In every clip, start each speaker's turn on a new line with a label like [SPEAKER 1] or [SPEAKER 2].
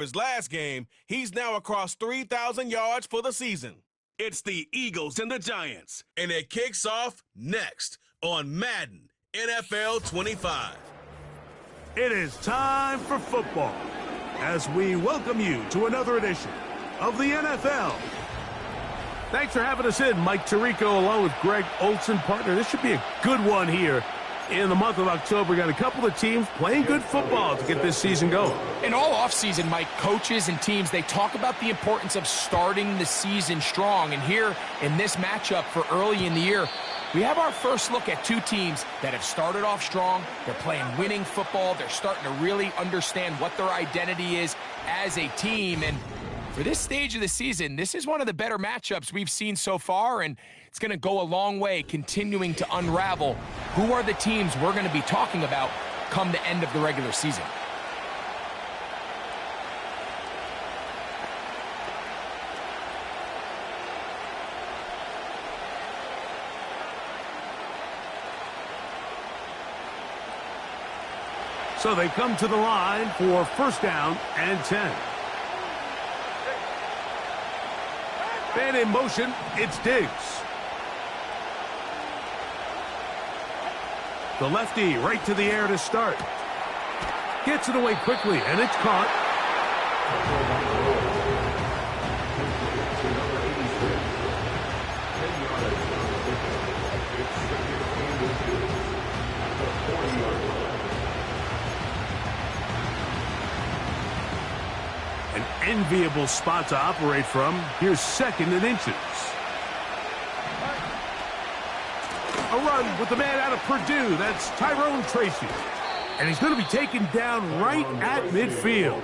[SPEAKER 1] his last game, he's now across 3,000 yards for the season. It's the Eagles and the Giants, and it kicks off next on Madden NFL 25.
[SPEAKER 2] It is time for football as we welcome you to another edition of the NFL. Thanks for having us in, Mike Tirico, along with Greg Olson, partner. This should be a good one here in the month of October. We got a couple of teams playing good football to get this season going.
[SPEAKER 3] And all offseason, Mike, coaches and teams, they talk about the importance of starting the season strong. And here in this matchup for early in the year, we have our first look at two teams that have started off strong. They're playing winning football. They're starting to really understand what their identity is as a team. And for this stage of the season, this is one of the better matchups we've seen so far, and it's going to go a long way continuing to unravel who are the teams we're going to be talking about come the end of the regular season.
[SPEAKER 2] So they come to the line for first down and 10. Man in motion, it's Diggs. The lefty right to the air to start. Gets it away quickly, and it's caught. An enviable spot to operate from. Here's second and inches. A run with the man out of Purdue. That's Tyrone Tracy. And he's going to be taken down right at midfield.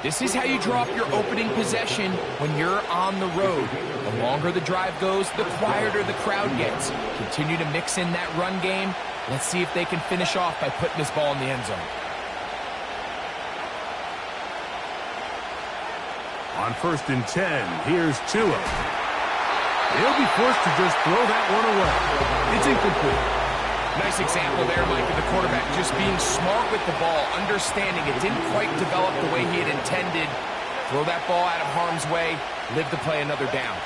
[SPEAKER 3] This is how you draw up your opening possession when you're on the road. The longer the drive goes, the quieter the crowd gets. Continue to mix in that run game. Let's see if they can finish off by putting this ball in the end zone.
[SPEAKER 2] On first and 10, here's Tua. He'll be forced to just throw that one away. It's incomplete.
[SPEAKER 3] Nice example there, Mike, of the quarterback just being smart with the ball, understanding it didn't quite develop the way he had intended. Throw that ball out of harm's way, live to play another down.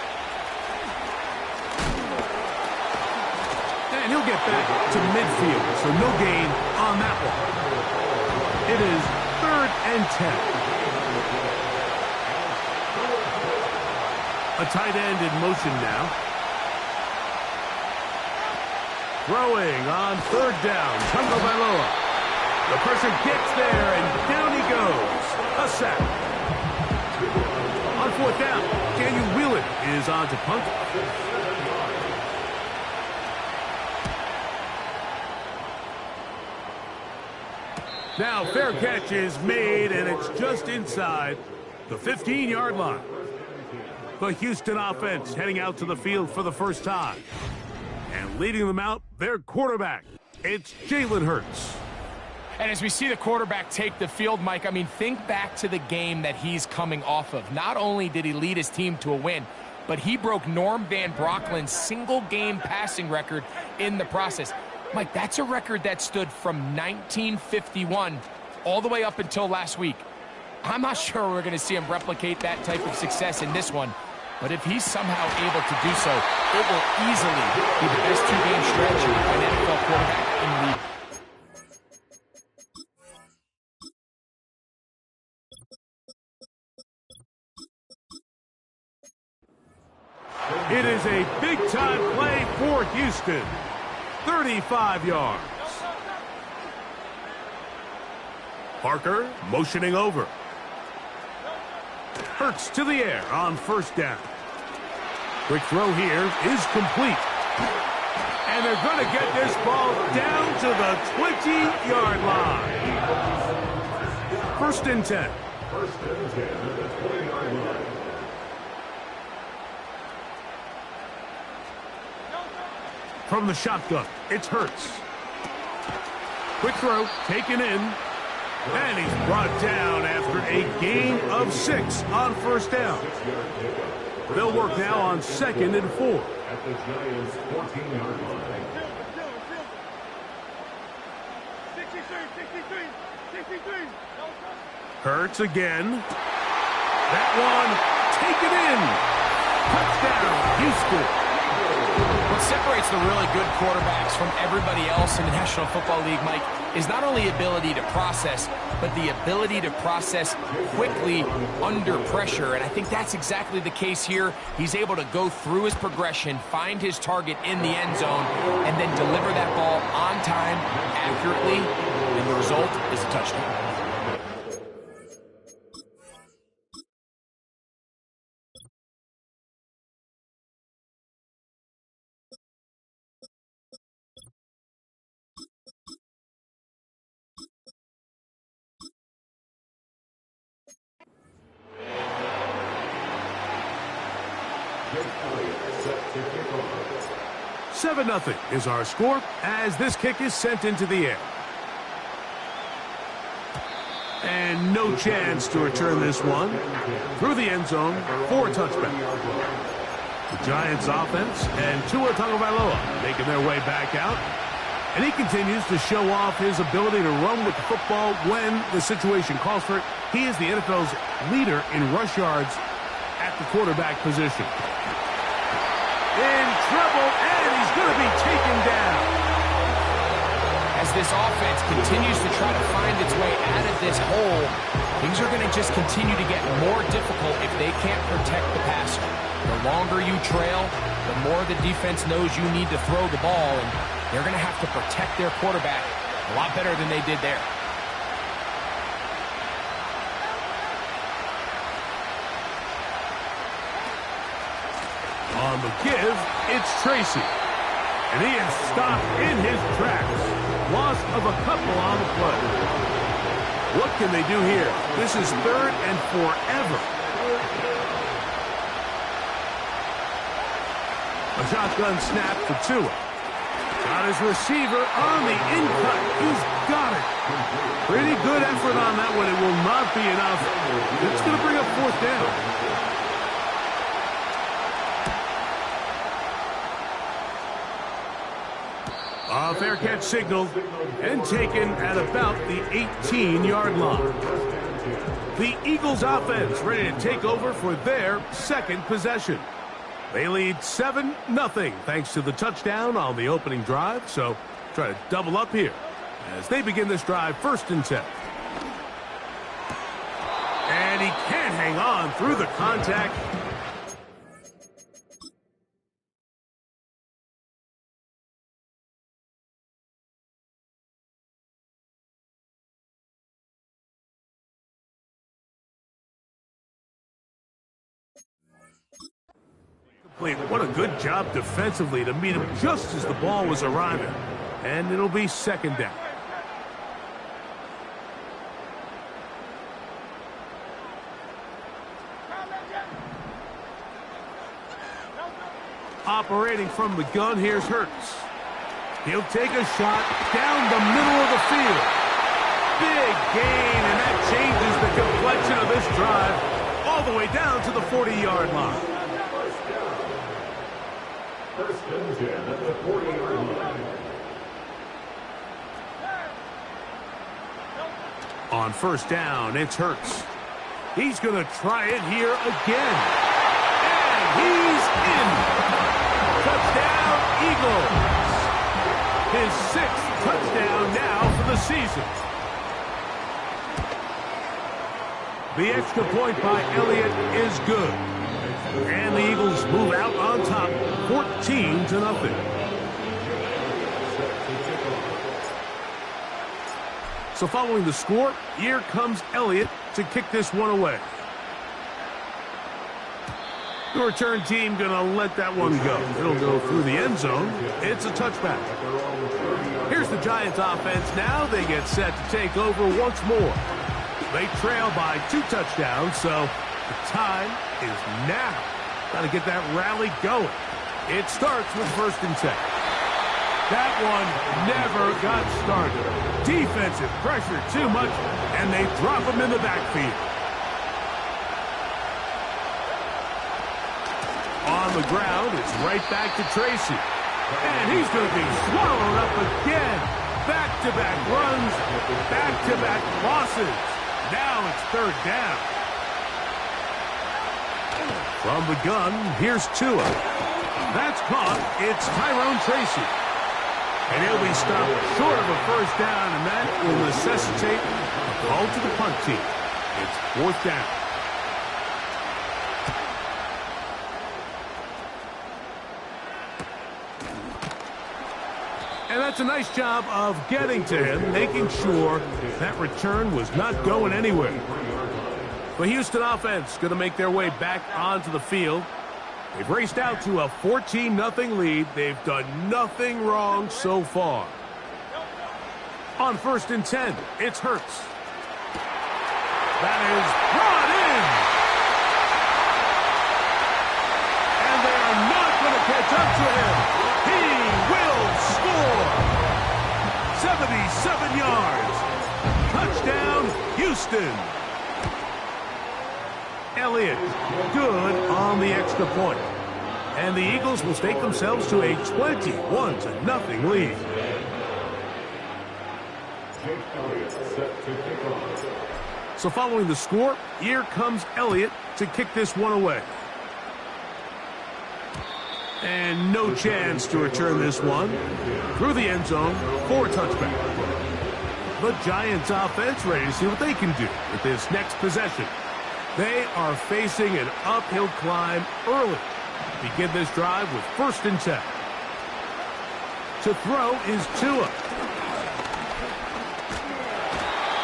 [SPEAKER 2] And he'll get back to midfield, so no gain on that one. It is third and 10. A tight end in motion now. Throwing on third down, Tagovailoa. The pressure gets there, and down he goes. A sack. On fourth down, Daniel Whelan is on to punt. Now fair catch is made, and it's just inside the 15-yard line. The Houston offense heading out to the field for the first time. And leading them out, their quarterback. It's Jalen Hurts.
[SPEAKER 3] And as we see the quarterback take the field, Mike, I mean, think back to the game that he's coming off of. Not only did he lead his team to a win, but he broke Norm Van Brocklin's single-game passing record in the process. Mike, that's a record that stood from 1951 all the way up until last week. I'm not sure we're going to see him replicate that type of success in this one. But if he's somehow able to do so, it will easily be the best two-game stretch by an NFL quarterback in the
[SPEAKER 2] It is a big-time play for Houston. 35 yards. Parker motioning over. Hurts to the air on first down. Quick throw here is complete. And they're going to get this ball down to the 20-yard line. First and 10. First and 10 at the 20-yard line. From the shotgun, it's Hurts. Quick throw, taken in. And he's brought down after a gain of 6 on first down. They'll work now on second and 4. At the Giants' 14-yard line.
[SPEAKER 4] 63.
[SPEAKER 2] Hurts again. That one taken in. Touchdown, Houston.
[SPEAKER 3] What separates the really good quarterbacks from everybody else in the National Football League, Mike, is not only ability to process, but the ability to process quickly under pressure. And I think that's exactly the case here. He's able to go through his progression, find his target in the end zone, and then deliver that ball on time, accurately, and the result is a touchdown.
[SPEAKER 2] Seven 0 is our score as this kick is sent into the air. And no chance to return this one through the end zone for a touchback. The Giants offense and Tua Tagovailoa making their way back out. And he continues to show off his ability to run with the football when the situation calls for it. He is the NFL's leader in rush yards at the quarterback position. In trouble, and he's going to be taken down.
[SPEAKER 3] As this offense continues to try to find its way out of this hole, things are going to just continue to get more difficult if they can't protect the passer. The longer you trail, the more the defense knows you need to throw the ball, and they're going to have to protect their quarterback a lot better than they did there.
[SPEAKER 2] On the give, it's Tracy. And he is stopped in his tracks. Loss of a couple on the play. What can they do here? This is third and forever. A shotgun snap for Tua. Got his receiver on the in-cut. He's got it. Pretty good effort on that one. It will not be enough. It's going to bring up fourth down. A fair catch signaled and taken at about the 18-yard line. The Eagles offense ready to take over for their second possession. They lead 7-0 thanks to the touchdown on the opening drive. So try to double up here as they begin this drive 1st and 10. And he can't hang on through the contact. What a good job defensively to meet him just as the ball was arriving. And it'll be 2nd down. Operating from the gun, here's Hurts. He'll take a shot down the middle of the field. Big gain, and that changes the complexion of this drive all the way down to the 40-yard line.
[SPEAKER 4] First and 10 at the 40-yard line.
[SPEAKER 2] On 1st down, it's Hurts. He's going to try it here again. And he's in. Touchdown, Eagles. His 6th touchdown now for the season. The extra point by Elliott is good. And the Eagles move out on top, 14-0. So following the score, here comes Elliott to kick this one away. The return team going to let that one go. It'll go through the end zone. It's a touchback. Here's the Giants offense now. They get set to take over once more. They trail by 2 touchdowns, so the time is now. Got to get that rally going. It starts with 1st and 10. That one never got started. Defensive pressure too much, and they drop him in the backfield. On the ground, it's right back to Tracy. And he's going to be swallowed up again. Back-to-back runs, back-to-back losses. Now it's third down. From the gun, here's Tua. That's caught. It's Tyrone Tracy. And he'll be stopped short of a first down, and that will necessitate a call to the punt team. It's fourth down. And that's a nice job of getting to him, making sure that return was not going anywhere. The Houston offense going to make their way back onto the field. They've raced out to a 14-0 lead. They've done nothing wrong so far. On 1st and 10, it's Hurts. That is brought in. And they are not going to catch up to him. He will score. 77 yards. Touchdown, Houston. Elliott, good on the extra point. And the Eagles will stake themselves to a 21-0 lead. So following the score, here comes Elliott to kick this one away. And no chance to return this one through the end zone for a touchback. The Giants offense ready to see what they can do with this next possession. They are facing an uphill climb early. Begin this drive with 1st and 10. To throw is Tua.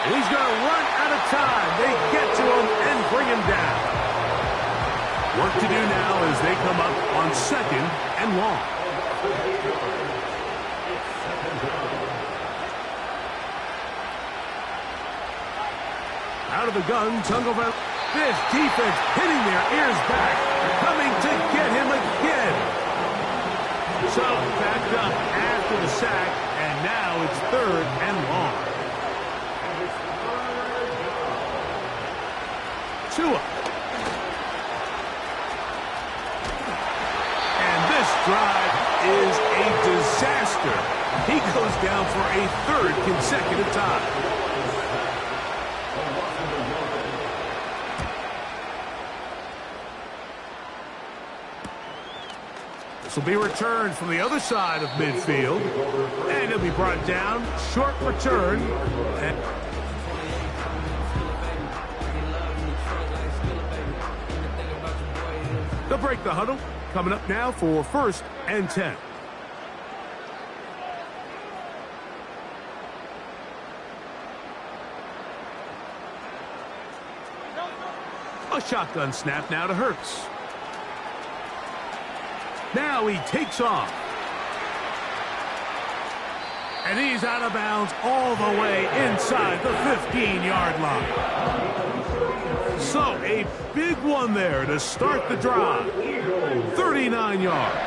[SPEAKER 2] And he's going to run out of time. They get to him and bring him down. Work to do now as they come up on 2nd and long. Out of the gun, Tungle. This defense hitting their ears back, coming to get him again. So backed up after the sack, and now it's 3rd and long. Tua. And this drive is a disaster. He goes down for a 3rd consecutive time. This will be returned from the other side of midfield. And he'll be brought down. Short return. They'll break the huddle. Coming up now for 1st and 10. A shotgun snap now to Hurts. Now he takes off. And he's out of bounds all the way inside the 15-yard line. So a big one there to start the drive. 39 yards.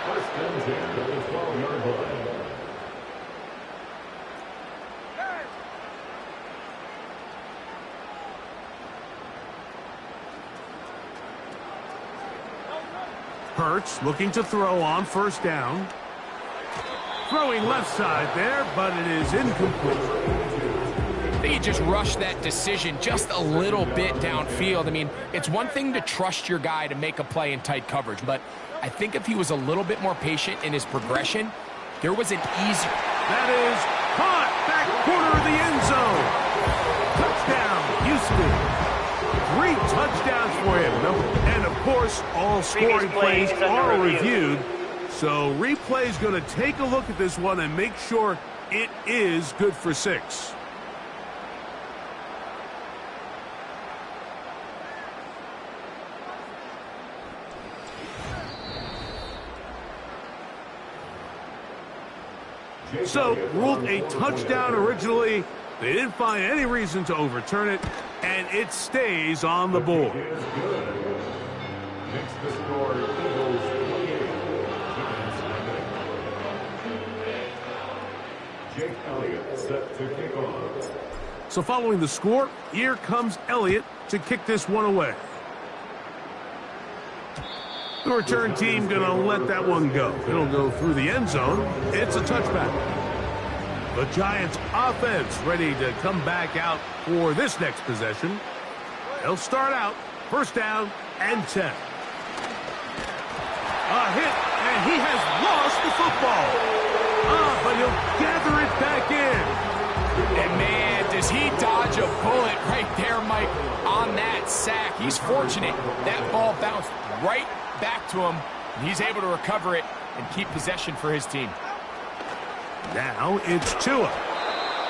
[SPEAKER 4] First and 10 at the 12-yard line.
[SPEAKER 2] Hurts looking to throw on 1st down. Throwing left side there, but it is incomplete.
[SPEAKER 3] I think he just rushed that decision just a little bit downfield. I mean, it's one thing to trust your guy to make a play in tight coverage, but I think if he was a little bit more patient in his progression, there was an easier...
[SPEAKER 2] That is caught back corner of the end zone. Touchdown, Houston. 3 touchdowns for him. And, of course, all scoring plays are reviewed. So replay's going to take a look at this one and make sure it is good for 6. So, ruled a touchdown originally. They didn't find any reason to overturn it, and it stays on the board.
[SPEAKER 4] Next to score, Eagles 28, Giants 9. Jake Elliott set to kick off.
[SPEAKER 2] So following the score, here comes Elliott to kick this one away. The return team going to let that one go. It'll go through the end zone. It's a touchback. The Giants offense ready to come back out for this next possession. They'll start out first down and 10. A hit, and he has lost the football. But he'll gather it back in.
[SPEAKER 3] And man, does he dodge a bullet right there, Mike, on that sack. He's fortunate. That ball bounced right back to him, and he's able to recover it and keep possession for his team.
[SPEAKER 2] Now it's Tua.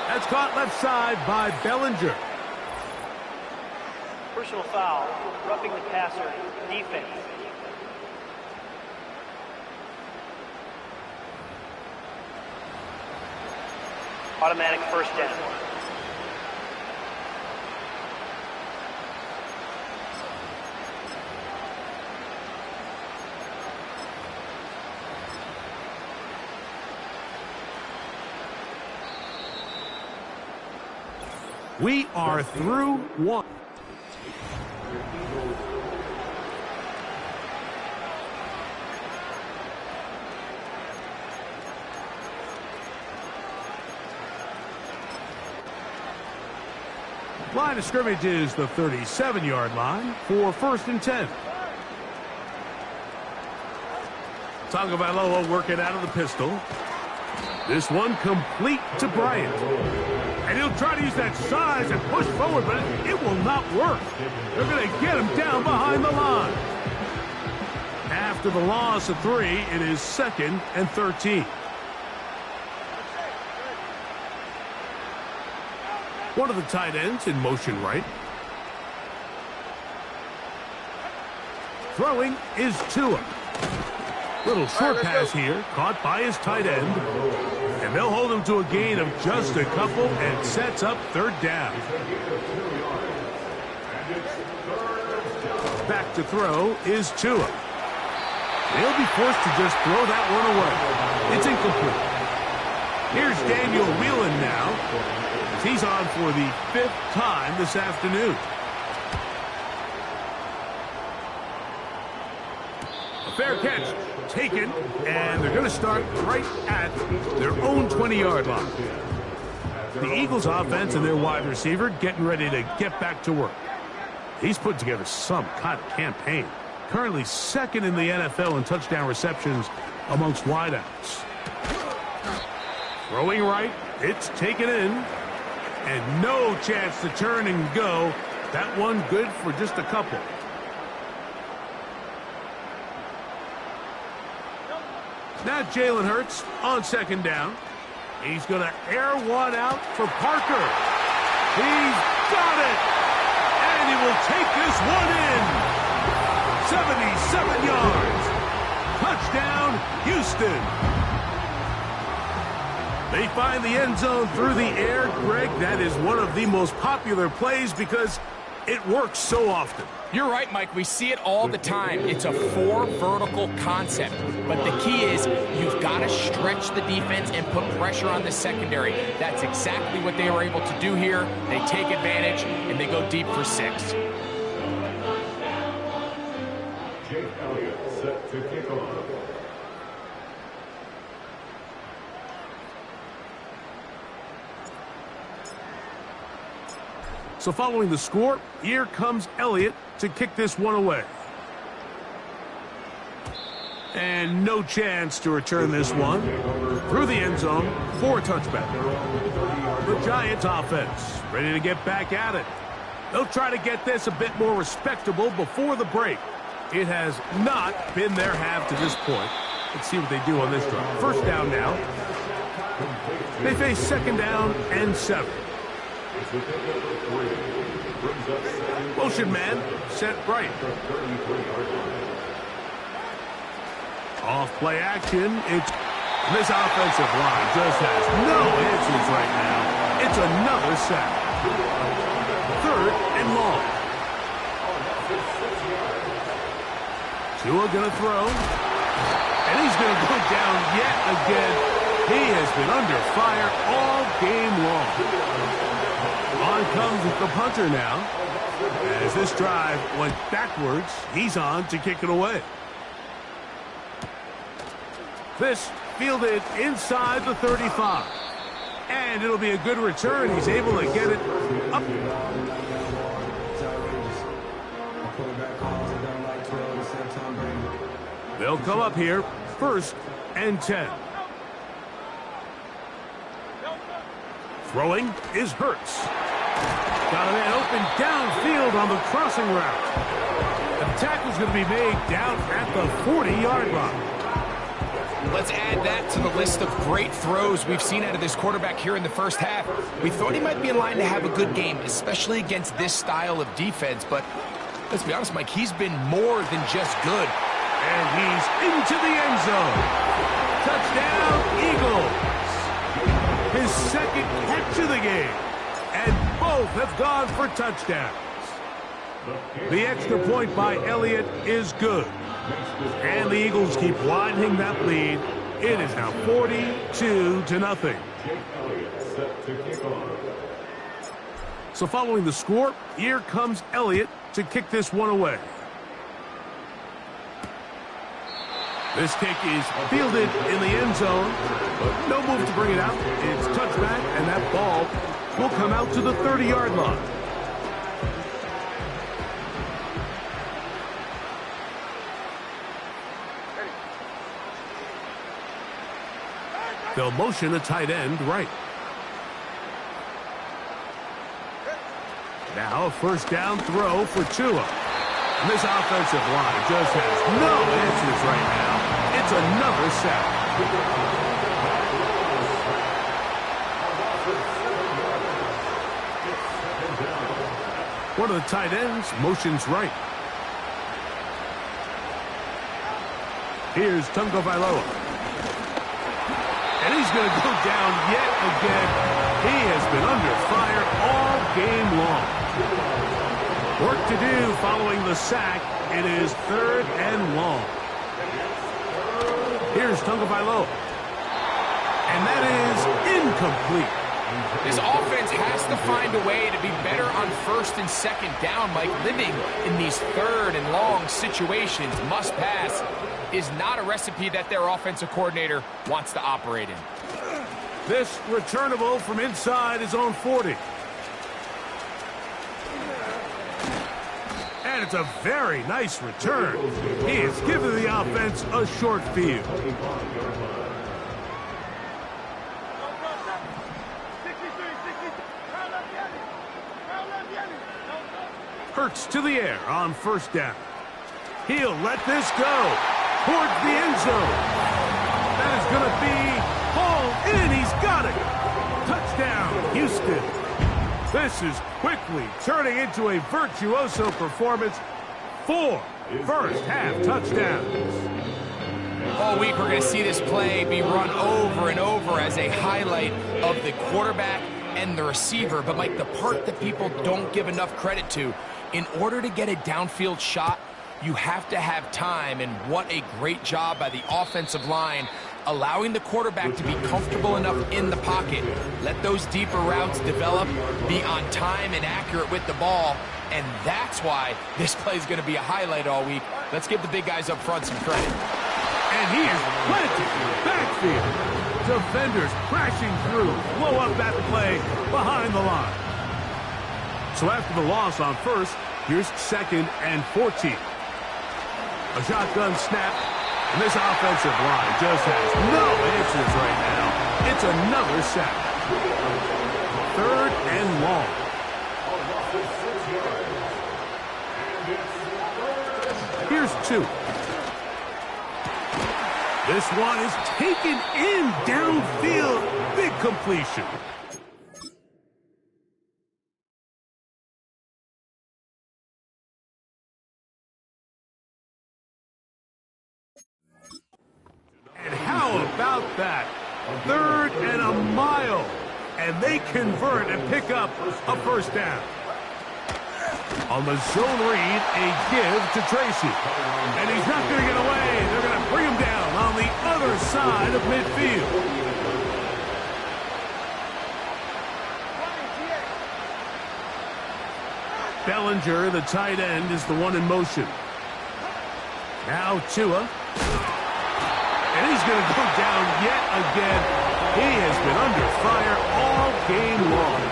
[SPEAKER 2] That's caught left side by Bellinger.
[SPEAKER 5] Personal foul, roughing the passer, defense. Automatic first down.
[SPEAKER 2] We are through one. Line of scrimmage is the 37-yard line for first and 10. Tagovailoa working out of the pistol. This one complete to Bryant. And he'll try to use that size and push forward, but it will not work. They're going to get him down behind the line. After the loss of 3, it is 2nd and 13. One of the tight ends in motion right. Throwing is Tua. Little short pass here, caught by his tight end. And they'll hold him to a gain of just a couple and sets up third down. Back to throw is Tua. They'll be forced to just throw that one away. It's incomplete. Here's Daniel Whelan now. He's on for the 5th time this afternoon. A fair catch taken, and they're going to start right at their own 20-yard line. The Eagles offense and their wide receiver getting ready to get back to work. He's put together some kind of campaign. Currently 2nd in the NFL in touchdown receptions amongst wideouts. Throwing right, it's taken in, and no chance to turn and go. That one good for just a couple. Now Jalen Hurts on 2nd down. He's going to air one out for Parker. He's got it. And he will take this one in. 77 yards. Touchdown, Houston. They find the end zone through the air. Greg, that is one of the most popular plays because it works so often.
[SPEAKER 3] You're right, Mike. We see it all the time. It's a 4 vertical concept. But the key is you've got to stretch the defense and put pressure on the secondary. That's exactly what they were able to do here. They take advantage, and they go deep for 6.
[SPEAKER 4] Jake Elliott set to kick off.
[SPEAKER 2] So following the score, here comes Elliott to kick this one away. And no chance to return this one through the end zone for a touchback. The Giants offense ready to get back at it. They'll try to get this a bit more respectable before the break. It has not been their half to this point. Let's see what they do on this drive. First down now. They face 2nd down and 7. Motion man set right. Off play action. This offensive line just has no answers right now. It's another sack. 3rd and long. Tua gonna throw. And he's gonna go down yet again. He has been under fire all game long. On comes the punter now. As this drive went backwards, he's on to kick it away. This fielded inside the 35. And it'll be a good return. He's able to get it up. They'll come up here, 1st and 10. Throwing is Hurts. Got a man open downfield on the crossing route. The tackle's going to be made down at the 40-yard line.
[SPEAKER 3] Let's add that to the list of great throws we've seen out of this quarterback here in the first half. We thought he might be in line to have a good game, especially against this style of defense. But let's be honest, Mike, he's been more than just good.
[SPEAKER 2] And he's into the end zone. Touchdown, Eagles. His second catch of the game. And both have gone for touchdowns. The extra point by Elliott is good. And the Eagles keep widening that lead. It is now 42-0. So following the score, here comes Elliott to kick this one away. This kick is fielded in the end zone. No move to bring it out. It's touchback, and that ball will come out to the 30-yard line. They'll motion a tight end right. Now a 1st down throw for Tua. And this offensive line just has no answers right now. It's another sack. One of the tight ends motions right. Here's Tagovailoa. And he's going to go down yet again. He has been under fire all game long. Work to do following the sack. It is 3rd and long. Here's Tagovailoa. And that is incomplete.
[SPEAKER 3] This offense has to find a way to be better on 1st and 2nd down, Mike. Living in these 3rd and long situations, must pass, is not a recipe that their offensive coordinator wants to operate in.
[SPEAKER 2] This returnable from inside his own 40. And it's a very nice return. He has given the offense a short field. Hurts to the air on 1st down. He'll let this go towards the end zone. That is going to be hauled in. He's got it. Touchdown, Houston. This is quickly turning into a virtuoso performance. 4 first-half touchdowns.
[SPEAKER 3] All week we're going to see this play be run over and over as a highlight of the quarterback and the receiver. But, Mike, the part that people don't give enough credit to, in order to get a downfield shot, you have to have time, and what a great job by the offensive line allowing the quarterback to be comfortable enough in the pocket. Let those deeper routes develop, be on time and accurate with the ball, and that's why this play is going to be a highlight all week. Let's give the big guys up front some credit.
[SPEAKER 2] And he is planted backfield. Defenders crashing through, blow up that play behind the line. So after the loss on 1st, here's 2nd and 14. A shotgun snap, and this offensive line just has no answers right now. It's another sack. 3rd and long. Here's 2. This one is taken in downfield. Big completion. And how about that? 3rd and a mile. And they convert and pick up a 1st down. On the zone read, a give to Tracy. And he's not going to get away. They're going to bring him down on the other side of midfield. Bellinger, the tight end, is the one in motion. Now Tua. And he's going to go down yet again. He has been under fire all game long.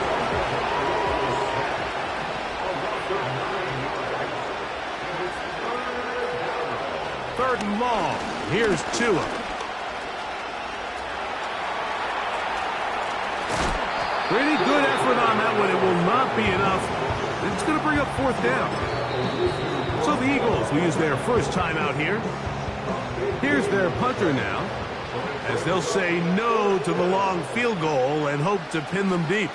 [SPEAKER 2] Third and long. Here's Tua. Pretty good effort on that one. It will not be enough. It's going to bring up fourth down. So the Eagles will use their first time out here. Here's their punter now, as they'll say no to the long field goal and hope to pin them deep.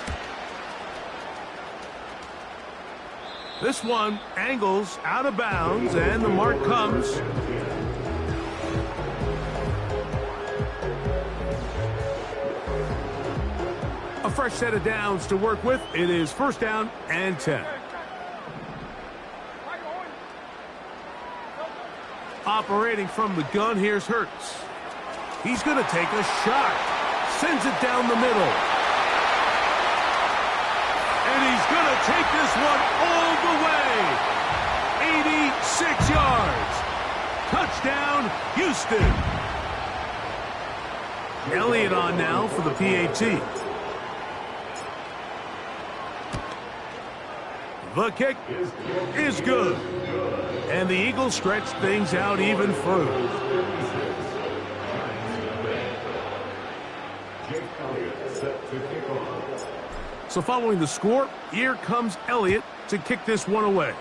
[SPEAKER 2] This one angles out of bounds, and the mark comes. A fresh set of downs to work with. It is first down and 10. Operating from the gun, here's Hurts. He's going to take a shot. Sends it down the middle. And he's going to take this one all the way. 86 yards. Touchdown, Houston. Elliott on now for the PAT. The kick is good. And the Eagles stretch things out even further. So following the score, here comes Elliott to kick this one away.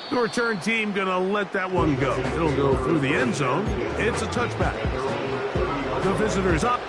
[SPEAKER 2] The return team going to let that one go. It'll go through the end zone. It's a touchback. The visitors up.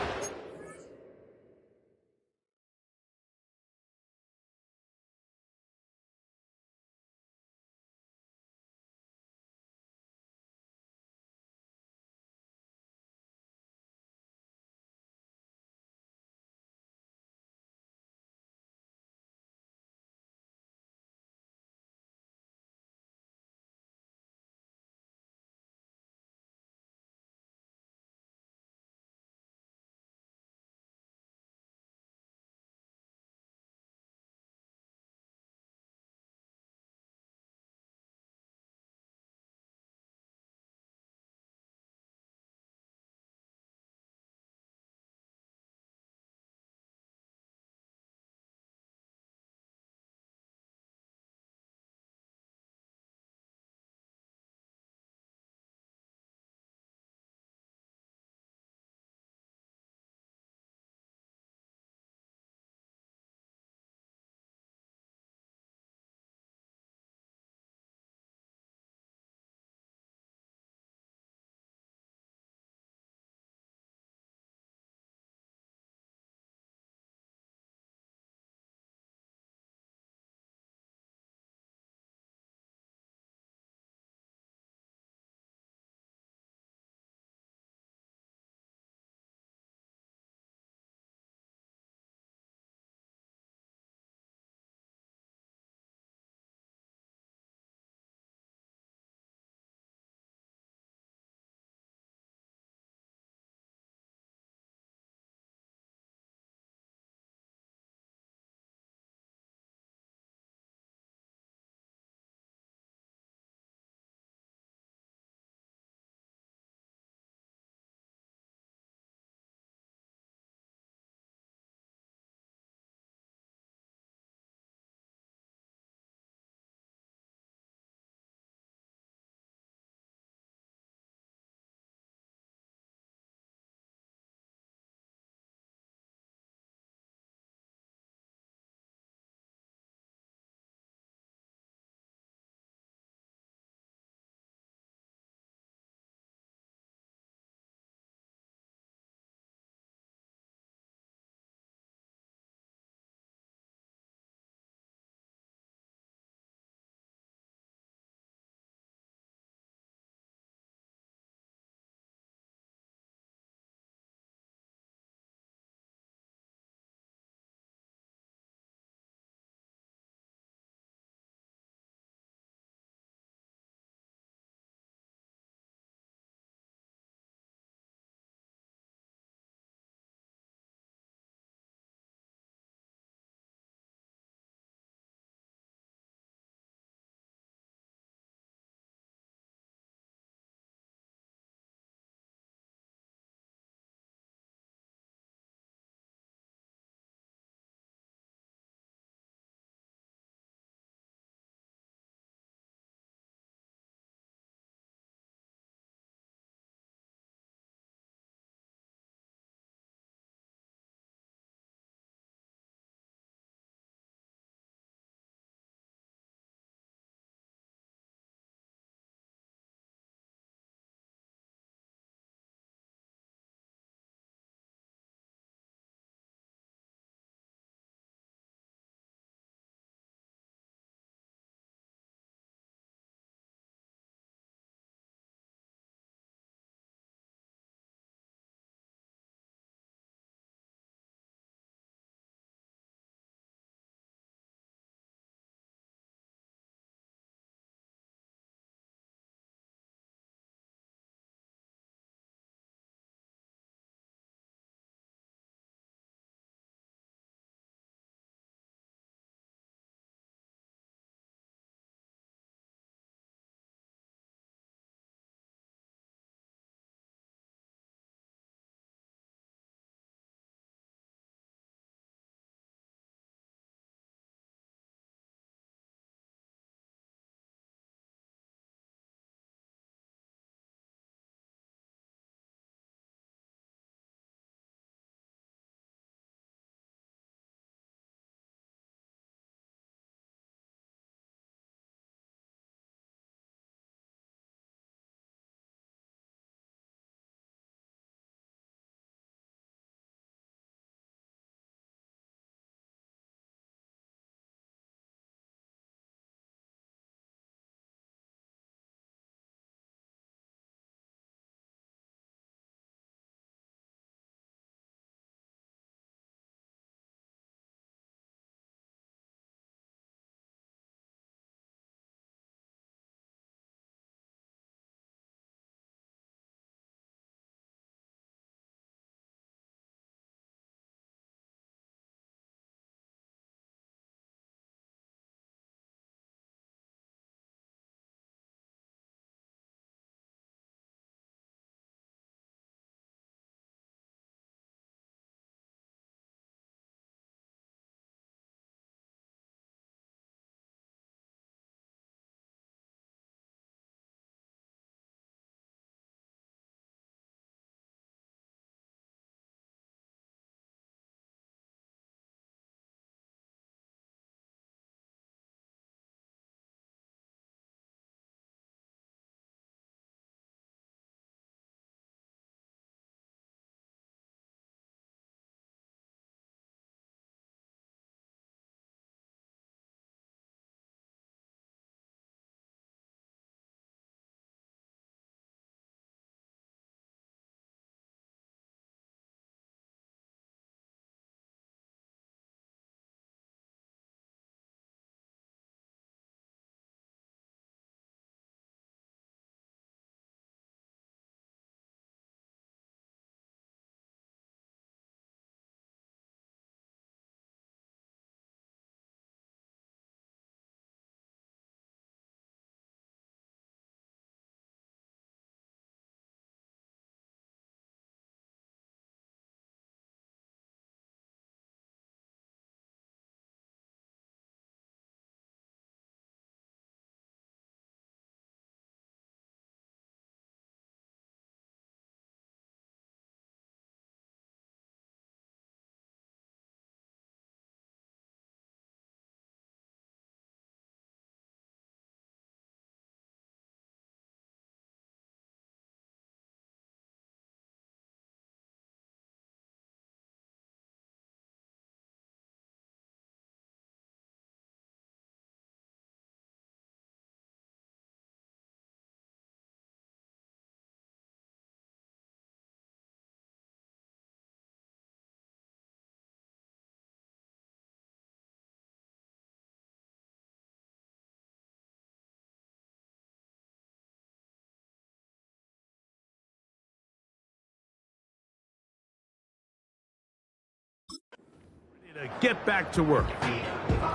[SPEAKER 2] Get back to work.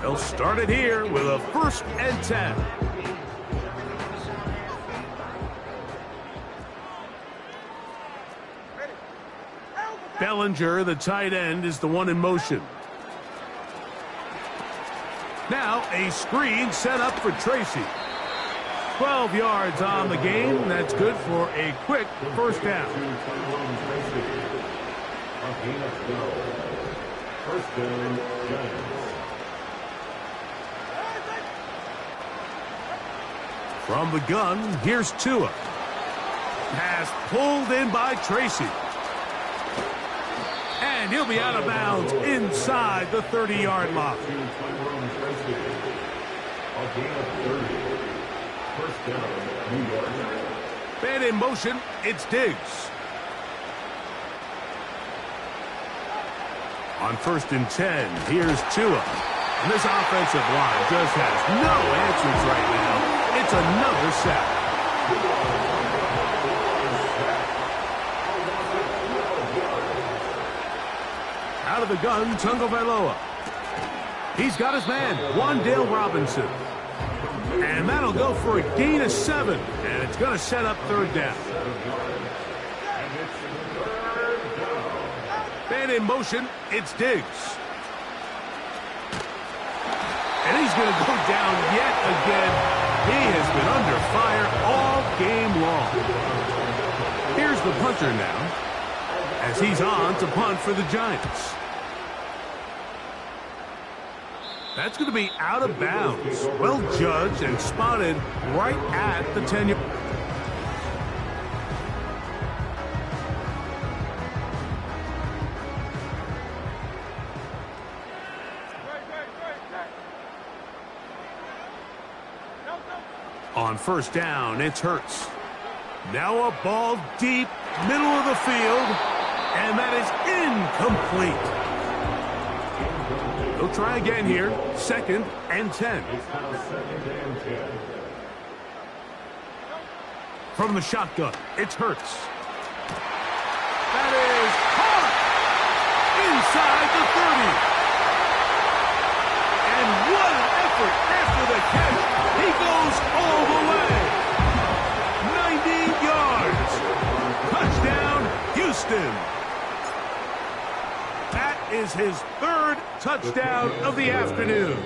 [SPEAKER 2] They'll start it here with a 1st and 10. Bellinger, the tight end, is the one in motion. Now a screen set up for Tracy. 12 yards on the game. That's good for a quick 1st down. From the gun, here's Tua. Pass pulled in by Tracy. And he'll be out of bounds inside the 30-yard line. Man in motion, it's Diggs. On 1st and 10, here's Tua. And this offensive line just has no answers right now. It's another sack. Out of the gun, Tagovailoa. He's got his man, Wan'Dale Robinson. And that'll go for a gain of 7. And it's going to set up 3rd down. Man in motion, it's Diggs. And he's going to go down yet again. He has been under fire all game long. Here's the punter now, as he's on to punt for the Giants. That's going to be out of bounds. Well judged and spotted right at the 10-yard. On 1st down, it's Hurts. Now a ball deep, middle of the field, and that is incomplete. They'll try again here, 2nd and 10. From the shotgun, it's Hurts. That is caught inside the 30. And what an effort after the catch. He goes all the way. 90 yards. Touchdown, Houston. That is his 3rd touchdown of the afternoon.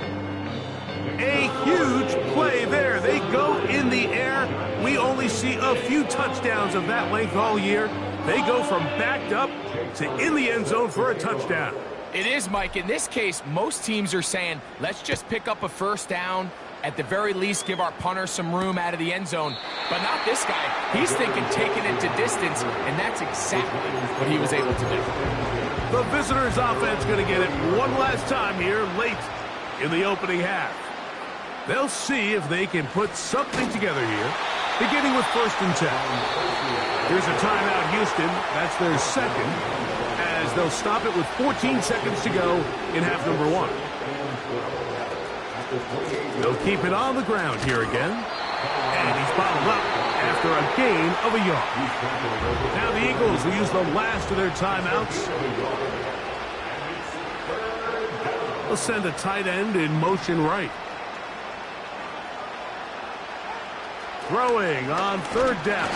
[SPEAKER 2] A huge play there. They go in the air. We only see a few touchdowns of that length all year. They go from backed up to in the end zone for a touchdown.
[SPEAKER 3] It is, Mike. In this case, most teams are saying, let's just pick up a 1st down. At the very least, give our punter some room out of the end zone. But not this guy. He's thinking taking it to distance, and that's exactly what he was able to do.
[SPEAKER 2] The visitors' offense going to get it one last time here late in the opening half. They'll see if they can put something together here, beginning with 1st and 10. Here's a timeout, Houston. That's their 2nd, as they'll stop it with 14 seconds to go in half number 1. They'll keep it on the ground here again. And he's bottled up after a gain of a yard. Now the Eagles will use the last of their timeouts. They'll send a tight end in motion right. Throwing on 3rd down.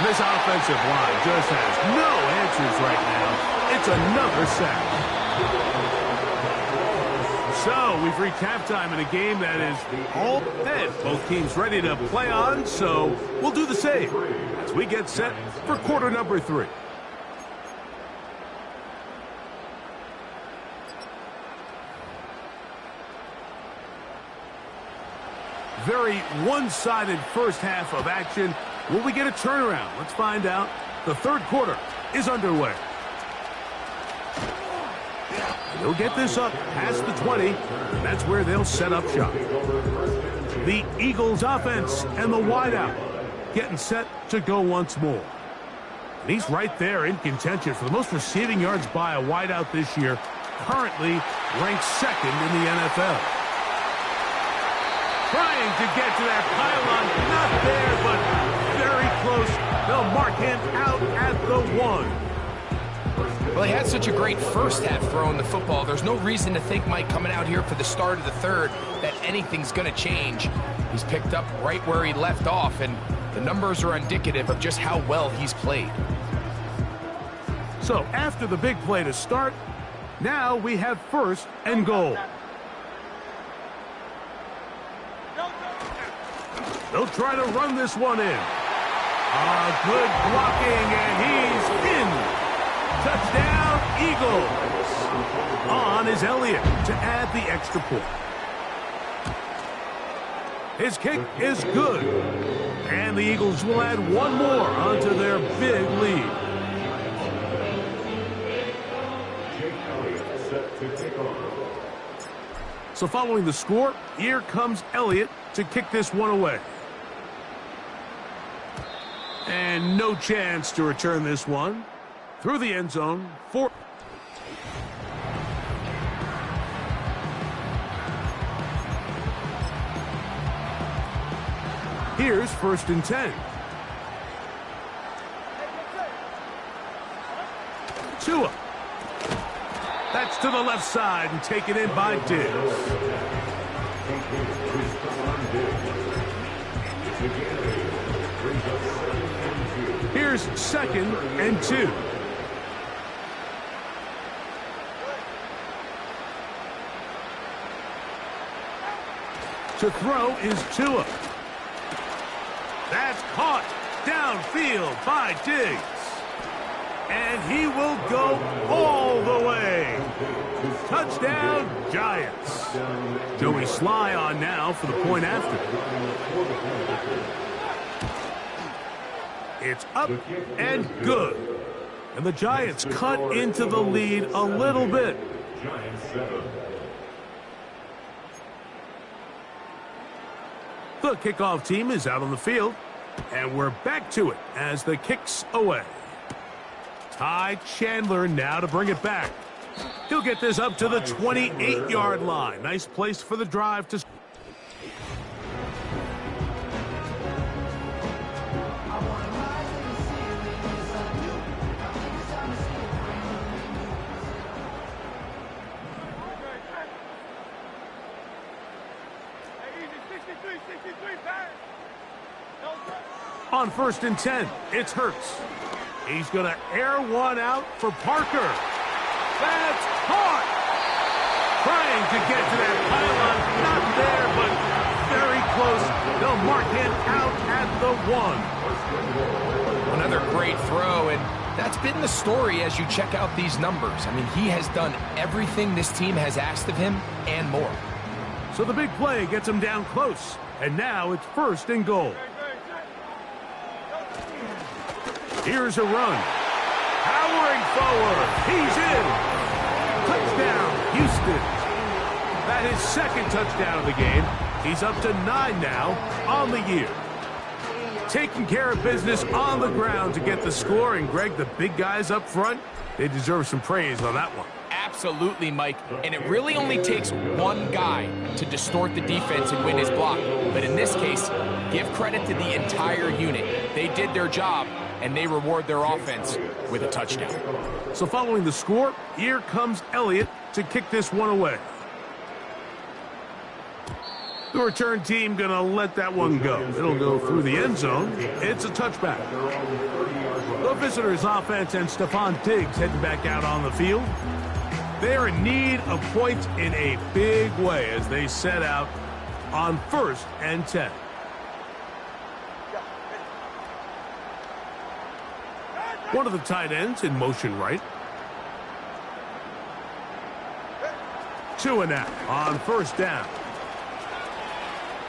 [SPEAKER 2] This offensive line just has no answers right now. It's another sack. So, we've reached halftime in a game that is all dead. Both teams ready to play on, so we'll do the same as we get set for quarter number 3. Very one-sided 1st half of action. Will we get a turnaround? Let's find out. The 3rd quarter is underway. They'll get this up past the 20, and that's where they'll set up shop. The Eagles offense and the wideout getting set to go once more. And he's right there in contention for the most receiving yards by a wideout this year, currently ranked 2nd in the NFL. Trying to get to that pylon, not there, but very close. They'll mark him out at the 1.
[SPEAKER 3] Well, he had such a great first half throwing the football. There's no reason to think, Mike, coming out here for the start of the third, that anything's going to change. He's picked up right where he left off, and the numbers are indicative of just how well he's played.
[SPEAKER 2] So after the big play to start, now we have 1st and goal. They'll try to run this one in. Good blocking, and he's in. Touchdown, Eagles. On is Elliott to add the extra point. His kick is good. And the Eagles will add one more onto their big lead. So following the score, here comes Elliott to kick this one away. And no chance to return this one. Through the end zone for... Here's 1st and 10. Tua. That's to the left side and taken in by Diggs. Here's 2nd and 2. To throw is Tua. That's caught downfield by Diggs. And he will go all the way. Touchdown, Giants. Joey Sly on now for the point after. It's up and good. And the Giants cut into the lead a little bit. The kickoff team is out on the field. And we're back to it as the kick's away. Ty Chandler now to bring it back. He'll get this up to the 28-yard line. Nice place for the drive to... On 1st and 10, it's Hurts. He's going to air one out for Parker. That's caught! Trying to get to that pylon. Not there, but very close. They'll mark him out at the 1.
[SPEAKER 3] Another great throw, and that's been the story as you check out these numbers. I mean, he has done everything this team has asked of him and more.
[SPEAKER 2] So the big play gets him down close. And now it's 1st and goal. Here's a run. Powering forward. He's in. Touchdown, Houston. That is 2nd touchdown of the game. He's up to 9 now on the year. Taking care of business on the ground to get the score. And, Greg, the big guys up front, they deserve some praise on that one.
[SPEAKER 3] Absolutely, Mike. And it really only takes one guy to distort the defense and win his block. But in this case, give credit to the entire unit. They did their job, and they reward their offense with a touchdown.
[SPEAKER 2] So following the score, here comes Elliott to kick this one away. The return team going to let that one go. It'll go through the end zone. It's a touchback. The visitors' offense and Stephon Diggs heading back out on the field. They're in need of points in a big way as they set out on 1st and 10. One of the tight ends in motion right. Tua now on 1st down.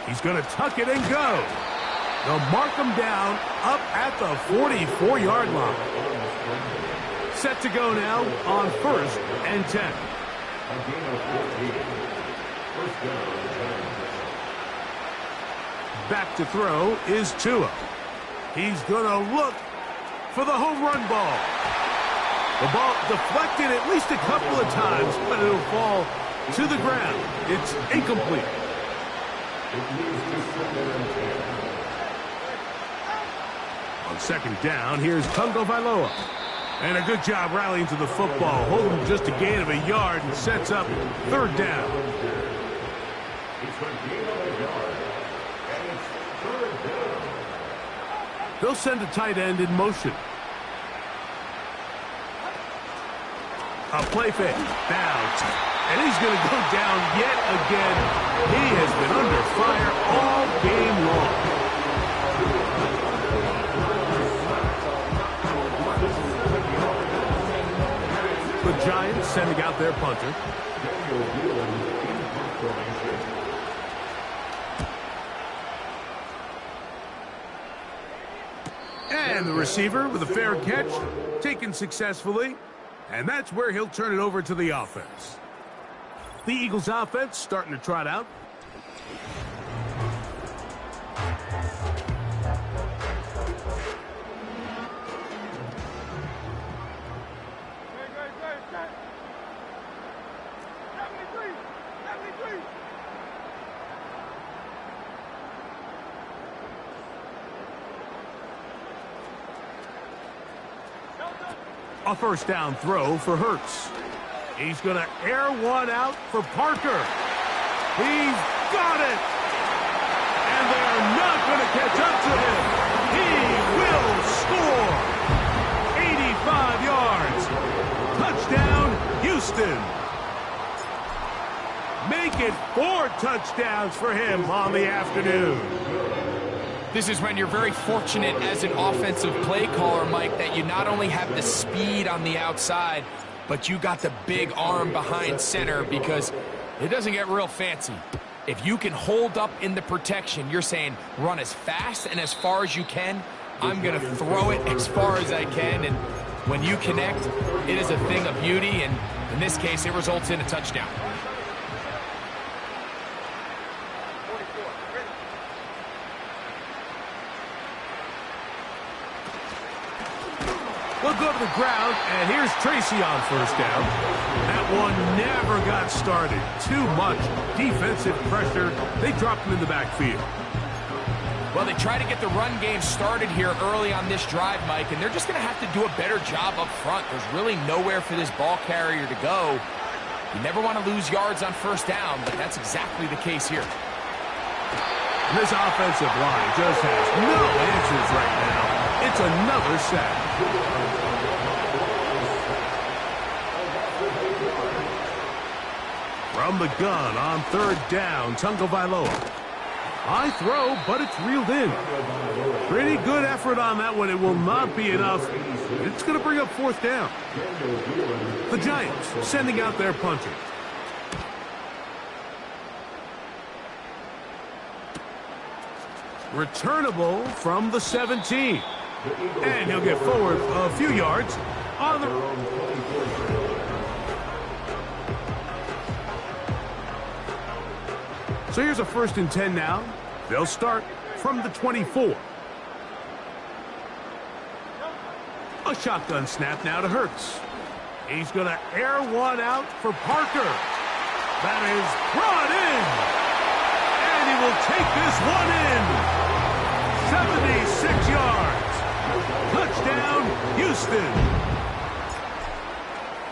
[SPEAKER 2] He's going to tuck it and go. They'll mark him down up at the 44-yard line. Set to go now on 1st and 10. Back to throw is Tua. He's going to look for the home run ball. The ball deflected at least a couple of times, but it'll fall to the ground. It's incomplete. On 2nd down, here's Tungo Vailoa. And a good job rallying to the football, holding just a gain of a yard and sets up third down. They'll send a tight end in motion. A play fake. Now, and he's going to go down yet again. He has been under fire all game long. The Giants sending out their punter. And the receiver with a fair catch, taken successfully. And that's where he'll turn it over to the offense. The Eagles offense starting to trot out. A first down throw for Hurts. He's going to air one out for Parker. He's got it. And they're not going to catch up to him. He will score. 85 yards. Touchdown, Houston. Make it 4 touchdowns for him on the afternoon.
[SPEAKER 3] This is when you're very fortunate as an offensive play caller, Mike, that you not only have the speed on the outside, but you got the big arm behind center, because it doesn't get real fancy. If you can hold up in the protection, you're saying run as fast and as far as you can. I'm going to throw it as far as I can, and when you connect, it is a thing of beauty, and in this case, it results in a touchdown.
[SPEAKER 2] We'll go to the ground, and here's Tracy on first down. That one never got started. Too much defensive pressure. They dropped him in the backfield.
[SPEAKER 3] Well, they try to get the run game started here early on this drive, Mike, and they're just going to have to do a better job up front. There's really nowhere for this ball carrier to go. You never want to lose yards on first down, but that's exactly the case here.
[SPEAKER 2] And this offensive line just has no answers right now. It's another sack. From the gun on third down, Tagovailoa. High throw, but it's reeled in. Pretty good effort on that one. It will not be enough. It's going to bring up fourth down. The Giants sending out their punter. Returnable from the 17. And he'll get forward a few yards on the... So here's a 1st and 10 now. They'll start from the 24. A shotgun snap now to Hurts. He's going to air one out for Parker. That is brought in. And he will take this one in. 76 yards. Touchdown, Houston.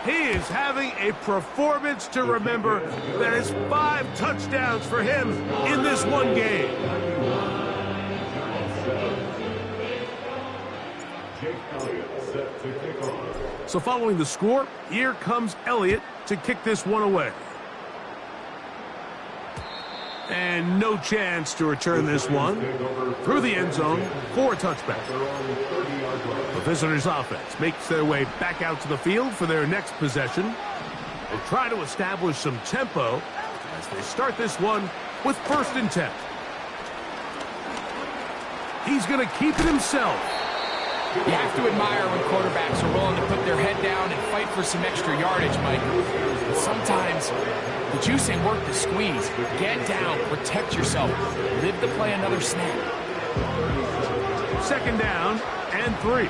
[SPEAKER 2] He is having a performance to remember. That is 5 touchdowns for him in this one game. So following the score, here comes Elliott to kick this one away. And no chance to return this one through the end zone for a touchback. The visitors' offense makes their way back out to the field for their next possession. They'll try to establish some tempo as they start this one with 1st and 10. He's going to keep it himself.
[SPEAKER 3] You have to admire when quarterbacks are willing to put their head down and fight for some extra yardage, Mike. But sometimes the juice ain't worth the squeeze. Get down, protect yourself, live to play another snap.
[SPEAKER 2] 2nd down and 3.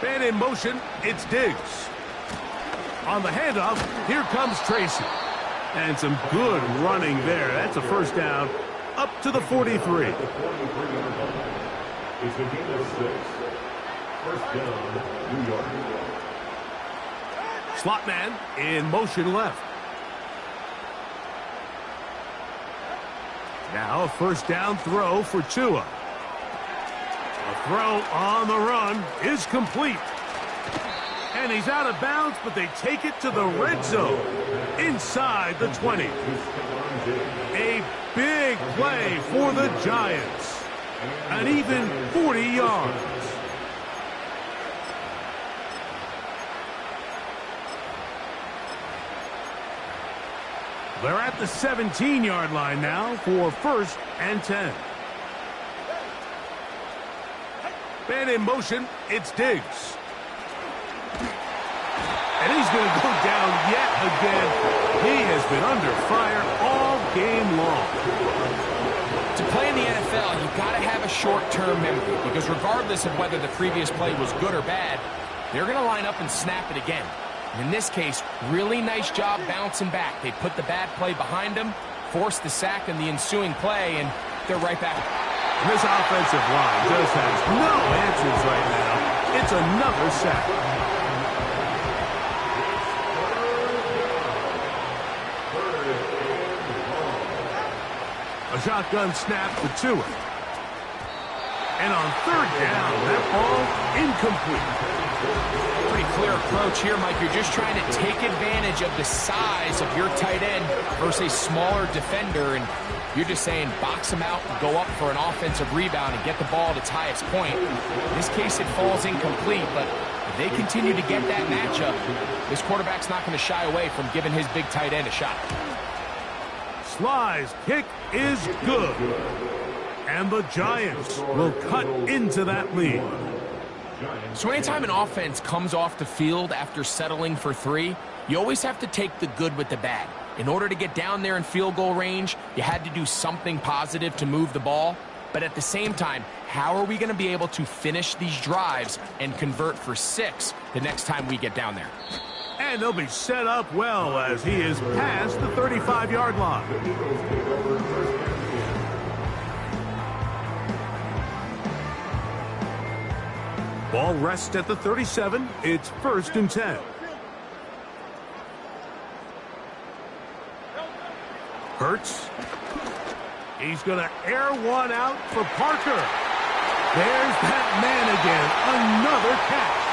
[SPEAKER 2] Man in motion, it's Diggs. On the handoff, here comes Tracy. And some good running there. That's a 1st down up to the 43.
[SPEAKER 4] It's a gain of 6. First down, New York.
[SPEAKER 2] Slot man in motion left. Now a first down throw for Tua. A throw on the run is complete. And he's out of bounds, but they take it to the red zone inside the 20. A big play for the Giants. An even 40 yards. They're at the 17-yard line now for first and 10. Man in motion, it's Diggs. And he's going to go down yet again. He has been under fire all game long.
[SPEAKER 3] To play in the NFL, you've got to have a short-term memory, because regardless of whether the previous play was good or bad, they're going to line up and snap it again. And in this case, really nice job bouncing back. They put the bad play behind them, forced the sack in the ensuing play, and they're right back.
[SPEAKER 2] This offensive line just has no answers right now. It's another sack. A shotgun snap for Tua. And on third down, that ball incomplete.
[SPEAKER 3] Pretty clear approach here, Mike. You're just trying to take advantage of the size of your tight end versus a smaller defender, and you're just saying box him out and go up for an offensive rebound and get the ball at its highest point. In this case, it falls incomplete, but if they continue to get that matchup, this quarterback's not going to shy away from giving his big tight end a shot.
[SPEAKER 2] Sly's kick is good. And the Giants will cut into that lead.
[SPEAKER 3] So anytime an offense comes off the field after settling for 3, you always have to take the good with the bad. In order to get down there in field goal range, you had to do something positive to move the ball. But at the same time, how are we going to be able to finish these drives and convert for 6 the next time we get down there?
[SPEAKER 2] And they'll be set up well as he is past the 35-yard line. Ball rests at the 37. It's first and 10. Hurts. He's going to air one out for Parker. There's that man again. Another catch.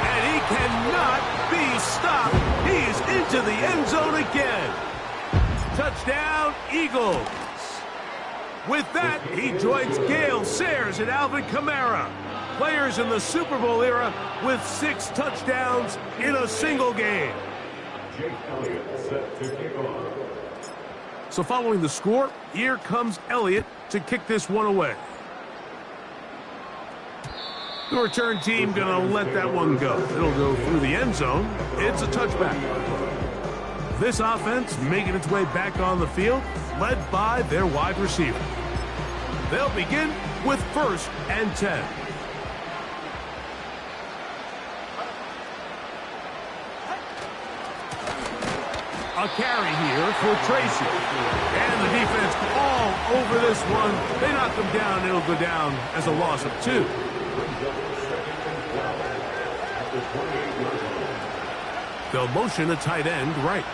[SPEAKER 2] And he cannot be stopped. He's into the end zone again. Touchdown, Eagles. With that, he joins Gale Sayers and Alvin Kamara, players in the Super Bowl era with 6 touchdowns in a single game.
[SPEAKER 4] Jake Elliott set to kick off.
[SPEAKER 2] So following the score, here comes Elliott to kick this one away. The return team going to let that one go. It'll go through the end zone. It's a touchback. This offense making its way back on the field, led by their wide receiver. They'll begin with first and 10. A carry here for Tracy. And the defense all over this one. They knock him down. It'll go down as a loss of 2. They'll motion a tight end right.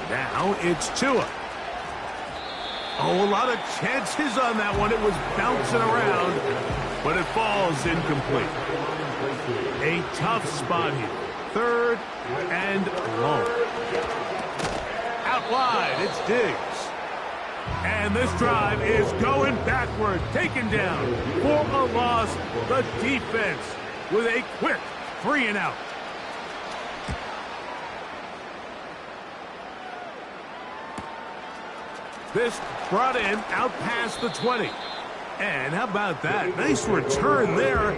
[SPEAKER 2] Now it's Tua. Oh, a lot of chances on that one. It was bouncing around, but it falls incomplete. A tough spot here. Third and long. Out wide, it's Diggs. And this drive is going backward, taken down for a loss. The defense with a quick 3 and out. This brought in out past the 20. And how about that? Nice return there.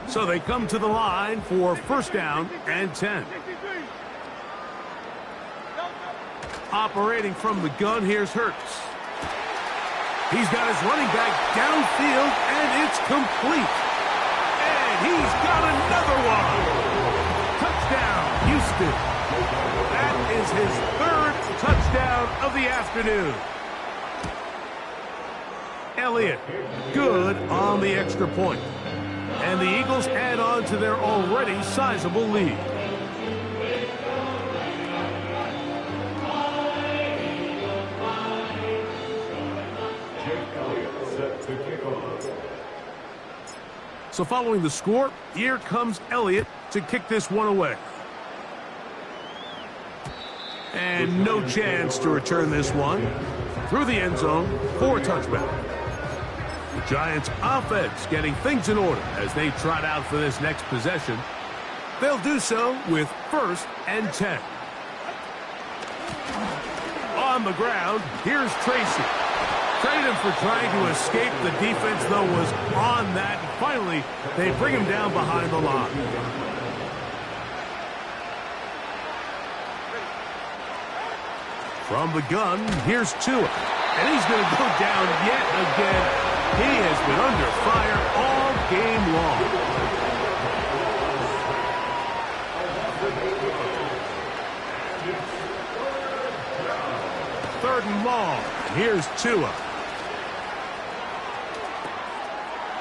[SPEAKER 2] So they come to the line for first down and 10. Operating from the gun, here's Hurts. He's got his running back downfield, and it's complete. And he's got another one. Touchdown, Houston. That is his third touchdown of the afternoon. Elliott, good on the extra point. And the Eagles add on to their already sizable lead. So following the score, here comes Elliott to kick this one away. And no chance to return this one through the end zone for a touchback. The Giants offense getting things in order as they trot out for this next possession. They'll do so with 1st and 10. On the ground, here's Tracy. Trade him for trying to escape. The defense, though, was on that. And finally, they bring him down behind the line. From the gun, here's Tua. And he's going to go down yet again. He has been under fire all game long. Third and long. Here's Tua.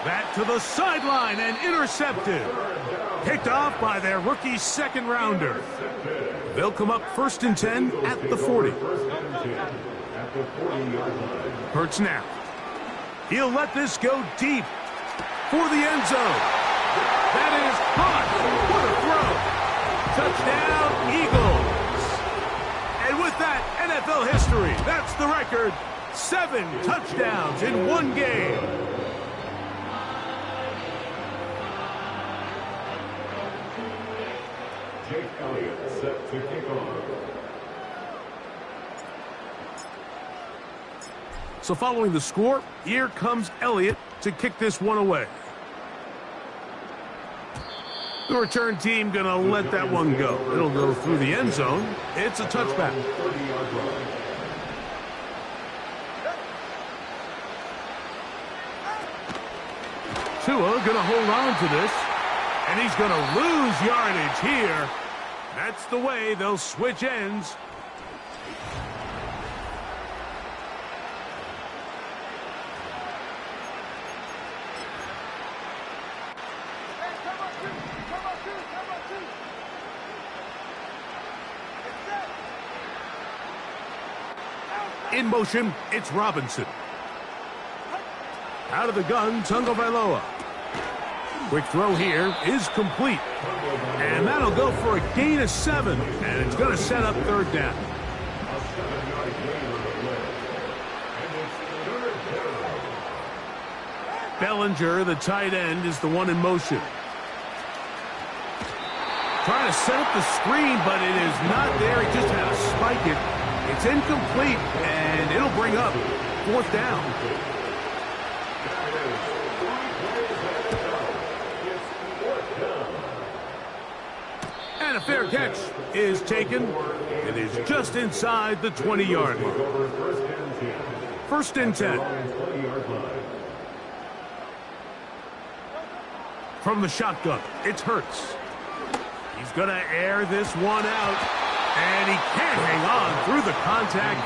[SPEAKER 2] Back to the sideline and intercepted. Picked off by their rookie second-rounder. They'll come up 1st and 10 at the 40. Hurts now. He'll let this go deep for the end zone. That is caught. What a throw. Touchdown, Eagles. And with that, NFL history, that's the record. 7 touchdowns in one game.
[SPEAKER 4] Jake Elliott set to kick off.
[SPEAKER 2] So following the score, here comes Elliott to kick this one away. The return team going to let that one go. It'll go through the end zone. It's a touchback. Tua going to hold on to this. And he's going to lose yardage here. That's the way they'll switch ends. In motion, it's Robinson. Out of the gun, Tagovailoa. Quick throw here is complete. And that'll go for a gain of 7. And it's going to set up 3rd down. Bellinger, the tight end, is the one in motion. Trying to set up the screen, but it is not there. He just had to spike it. It's incomplete, and it'll bring up 4th down. And a fair catch is taken. It is just inside the 20-yard line. 1st and 10. From the shotgun, it's Hurts. He's going to air this one out. And he can't hang on through the contact.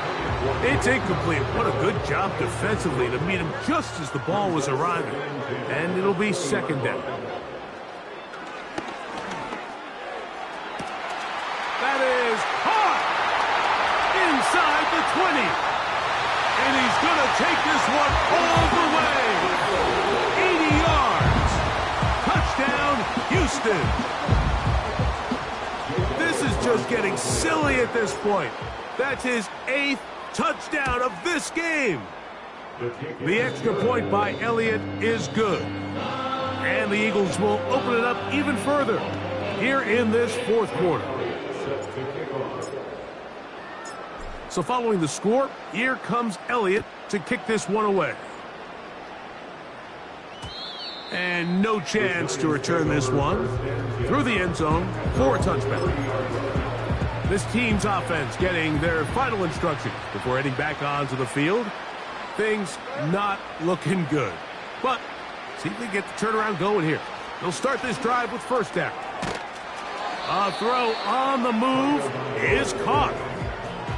[SPEAKER 2] It's incomplete. What a good job defensively to meet him just as the ball was arriving. And it'll be 2nd down. That is caught inside the 20. And he's going to take this one all the way. 80 yards. Touchdown, Houston. This is just getting silly at this point. That's his 8th touchdown of this game. The extra point by Elliott is good. And the Eagles will open it up even further here in this 4th quarter. So following the score, here comes Elliott to kick this one away. And no chance to return this one through the end zone for a touchback. This team's offense getting their final instructions before heading back onto the field. Things not looking good. But see if they get the turnaround going here. They'll start this drive with 1st down. A throw on the move is caught.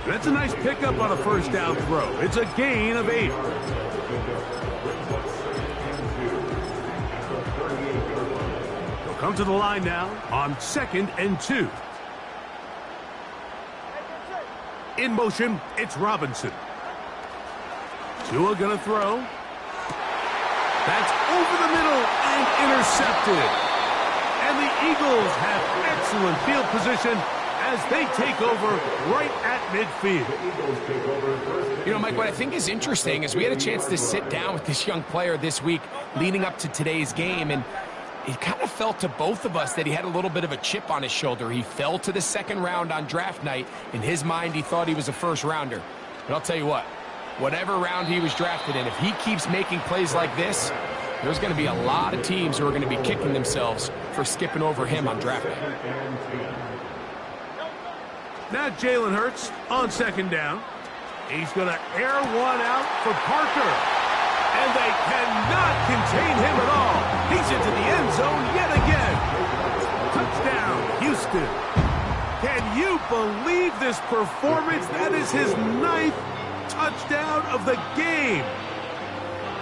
[SPEAKER 2] That's a nice pickup on a first down throw. It's a gain of 8. They'll come to the line now on 2nd and 2. In motion, it's Robinson. Tua gonna throw. That's over the middle and intercepted. And the Eagles have excellent field position as they take over right at midfield.
[SPEAKER 3] You know, Mike, what I think is interesting is we had a chance to sit down with this young player this week leading up to today's game, and it kind of felt to both of us that he had a little bit of a chip on his shoulder. He fell to the 2nd round on draft night. In his mind, he thought he was a first-rounder. But I'll tell you what, whatever round he was drafted in, if he keeps making plays like this, there's going to be a lot of teams who are going to be kicking themselves for skipping over him on draft night.
[SPEAKER 2] Now Jalen Hurts on 2nd down. He's going to air one out for Parker. And they cannot contain him at all. He's into the end zone yet again. Touchdown, Houston. Can you believe this performance? That is his 9th touchdown of the game.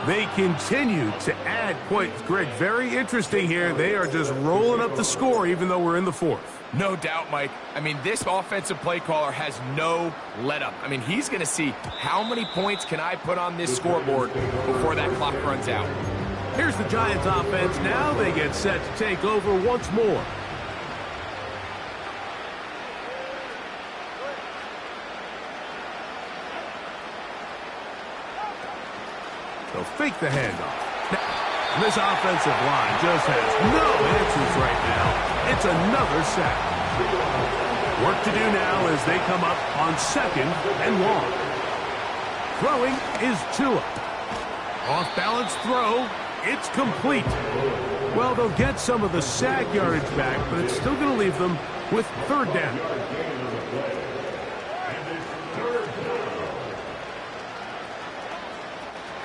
[SPEAKER 2] They continue to add points. Greg, very interesting here. They are just rolling up the score even though we're in the 4th.
[SPEAKER 3] No doubt, Mike. I mean, this offensive play caller has no let-up. I mean, he's going to see how many points can I put on this scoreboard before that clock runs out.
[SPEAKER 2] Here's the Giants offense now. They get set to take over once more. They'll fake the handoff. This offensive line just has no answers right now. It's another sack. Work to do now as they come up on 2nd and 1. Throwing is Tua. Off-balance throw. It's complete. Well, they'll get some of the sack yardage back, but it's still going to leave them with 3rd down.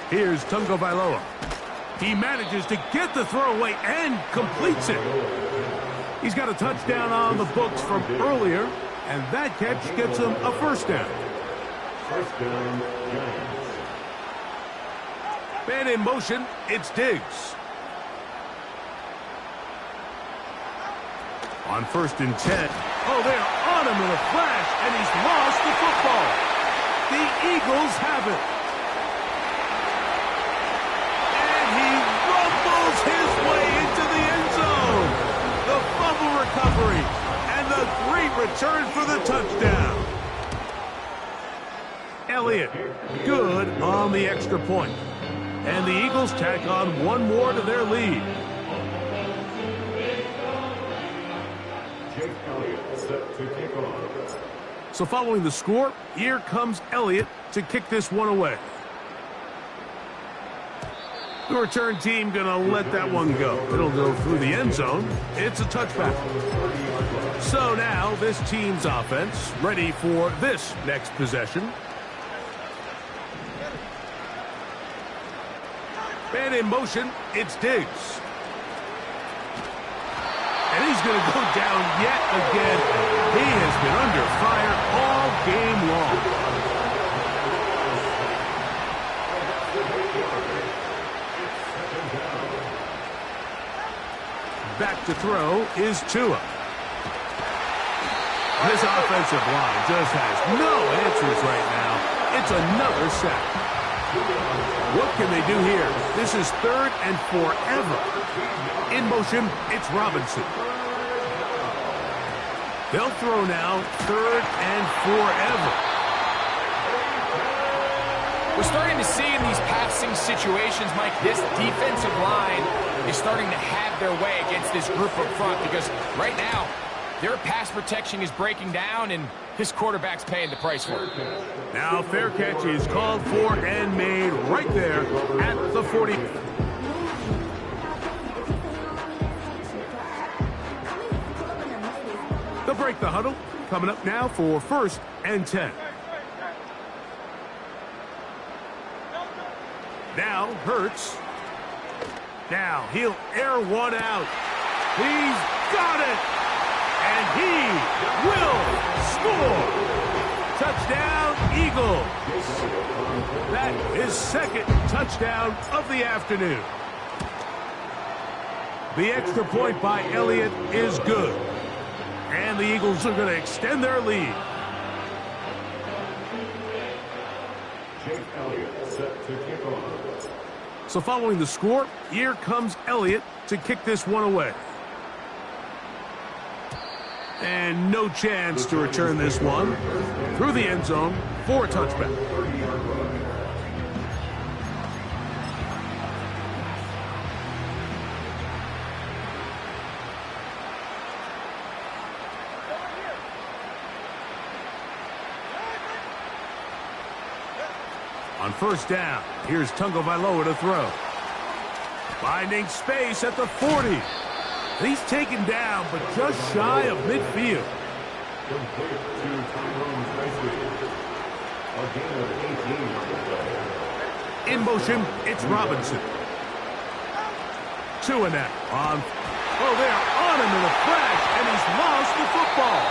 [SPEAKER 2] Here's Tungo Vailoa. He manages to get the throw away and completes it. He's got a touchdown on the books from earlier, and that catch gets him a 1st down.
[SPEAKER 4] First down, Giants.
[SPEAKER 2] Man in motion, it's Diggs. On 1st and 10. Oh, they're on him in a flash, and he's lost the football. The Eagles have it. His way into the end zone. The fumble recovery and the great return for the touchdown. Elliott, good on the extra point. And the Eagles tack on one more to their lead.
[SPEAKER 4] Jake Elliott set to kick off.
[SPEAKER 2] So following the score, here comes Elliott to kick this one away. The return team going to let that one go. It'll go through the end zone. It's a touchback. So now this team's offense ready for this next possession. Man in motion, it's Diggs. And he's going to go down yet again. He has been under fire all game long. Back to throw is Tua. This offensive line just has no answers right now. It's another sack. What can they do here? This is 3rd and forever. In motion, it's Robinson. They'll throw now 3rd and forever.
[SPEAKER 3] We're starting to see in these passing situations, Mike, this defensive line is starting to have their way against this group up front because right now, their pass protection is breaking down and this quarterback's paying the price for it.
[SPEAKER 2] Now fair catch is called for and made right there at the 40. They'll break the huddle. Coming up now for 1st and 10. Now Hurts. Now he'll air one out. He's got it. And he will score. Touchdown, Eagles. That is second touchdown of the afternoon. The extra point by Elliott is good. And the Eagles are going to extend their lead. So following the score, here comes Elliott to kick this one away. And no chance to return this one through the end zone for a touchback. On first down, here's Tagovailoa to throw. Finding space at the 40. He's taken down, but just shy of midfield. In motion, it's Robinson. Two and out. Oh, they're on him in a flash, and he's lost the football.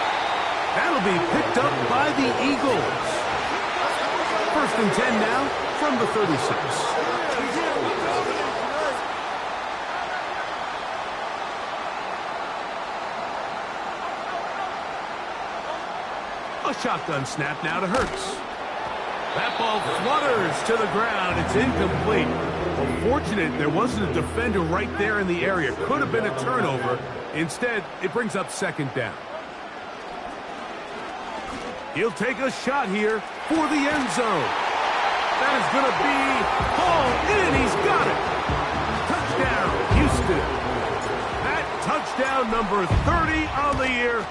[SPEAKER 2] That'll be picked up by the Eagles. First and 10 now from the 36. A shotgun snap now to Hurts. That ball flutters to the ground. It's incomplete. Unfortunate there wasn't a defender right there in the area. Could have been a turnover. Instead, it brings up second down. He'll take a shot here for the end zone. That is going to be hauled in. He's got it. Touchdown, Houston. That touchdown number 30 on the year.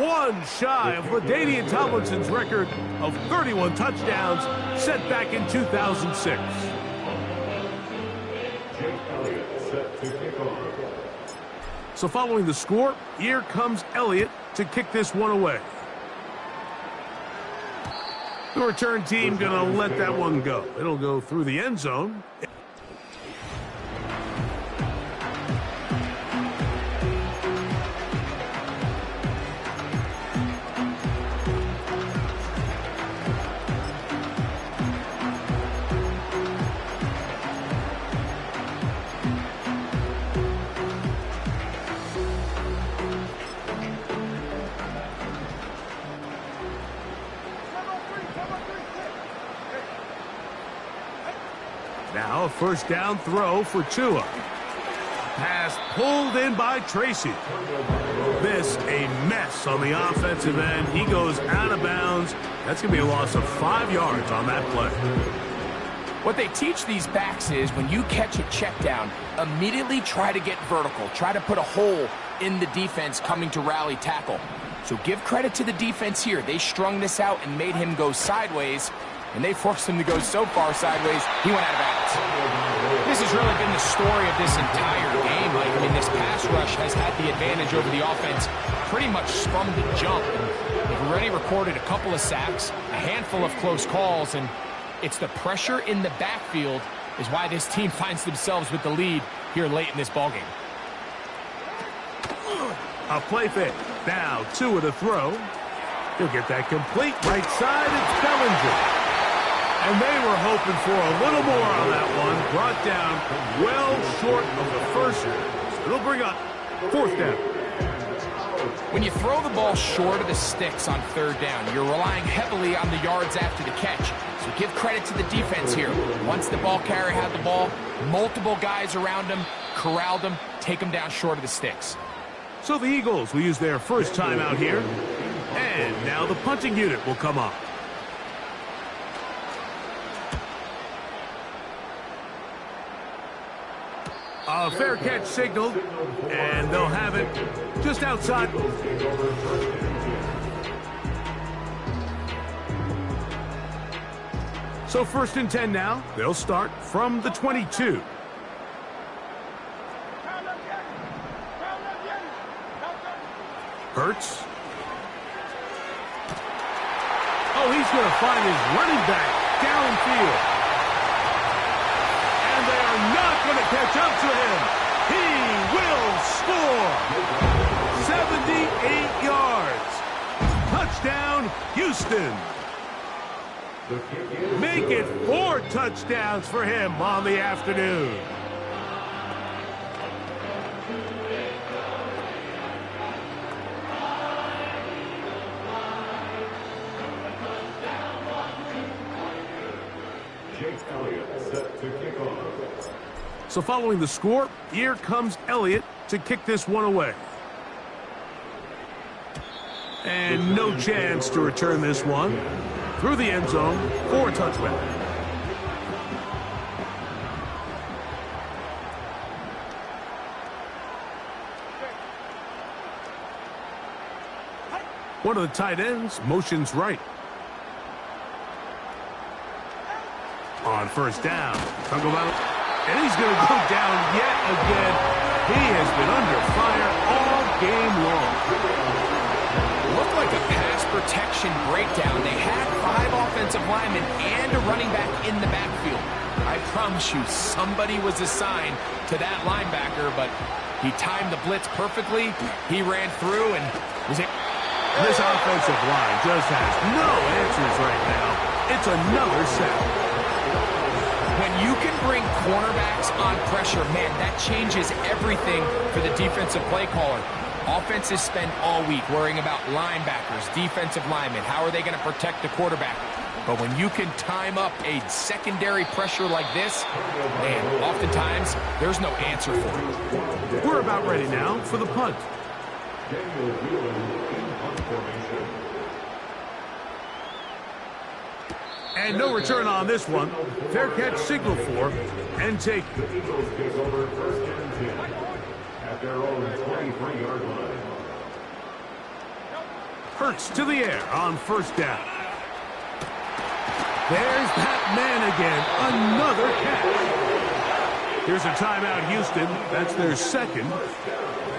[SPEAKER 2] One shy of LaDainian Tomlinson's record of 31 touchdowns set back in 2006. So following the score, here comes Elliott to kick this one away. The return team going to let that one go. It'll go through the end zone. Now a first down throw for Tua. Pass pulled in by Tracy. This a mess on the offensive end. He goes out of bounds. That's going to be a loss of 5 yards on that play.
[SPEAKER 3] What they teach these backs is when you catch a check down, immediately try to get vertical. Try to put a hole in the defense coming to rally tackle. So give credit to the defense here. They strung this out and made him go sideways. And they forced him to go so far sideways, he went out of bounds. This has really been the story of this entire game, Mike. I mean, this pass rush has had the advantage over the offense pretty much from the jump. They've already recorded a couple of sacks, a handful of close calls, and it's the pressure in the backfield is why this team finds themselves with the lead here late in this ballgame.
[SPEAKER 2] A play fake. Now Tua to throw. He'll get that complete. Right side, it's Bellinger. And they were hoping for a little more on that one. Brought down well short of the first. So it'll bring up fourth down.
[SPEAKER 3] When you throw the ball short of the sticks on third down, you're relying heavily on the yards after the catch. So give credit to the defense here. Once the ball carrier had the ball, multiple guys around him, corralled him, take him down short of the sticks.
[SPEAKER 2] So the Eagles will use their first time out here. And now the punting unit will come up. A fair catch signaled, and they'll have it just outside. So first and 10 now. They'll start from the 22. Hurts. Oh, he's going to find his running back downfield. And they are not going to catch up to him. He will score. 78 yards. Houston. Make it 4 touchdowns for him on the afternoon. So following the score, here comes Elliott to kick this one away. And no chance to return this one. Through the end zone for a touchback. One of the tight ends motions right. On first down, and he's going to go down yet again. He has been under fire all game long.
[SPEAKER 3] Looked like a pass protection breakdown. They had 5 offensive linemen and a running back in the backfield. I promise you, somebody was assigned to that linebacker, but he timed the blitz perfectly. He ran through and was it.
[SPEAKER 2] This offensive line just has no answers right now. It's another sack.
[SPEAKER 3] When you can bring cornerbacks on pressure, man, that changes everything for the defensive play caller. Offenses spend all week worrying about linebackers, defensive linemen. How are they going to protect the quarterback? But when you can time up a secondary pressure like this, man, oftentimes there's no answer for it.
[SPEAKER 2] We're about ready now for the punt. And no return on this one. Fair catch signal for and take.
[SPEAKER 4] The Eagles take over first and 10 at their own 23-yard line.
[SPEAKER 2] Hurts to the air on first down. There's that man again. Another catch. Here's a timeout, Houston. That's their second.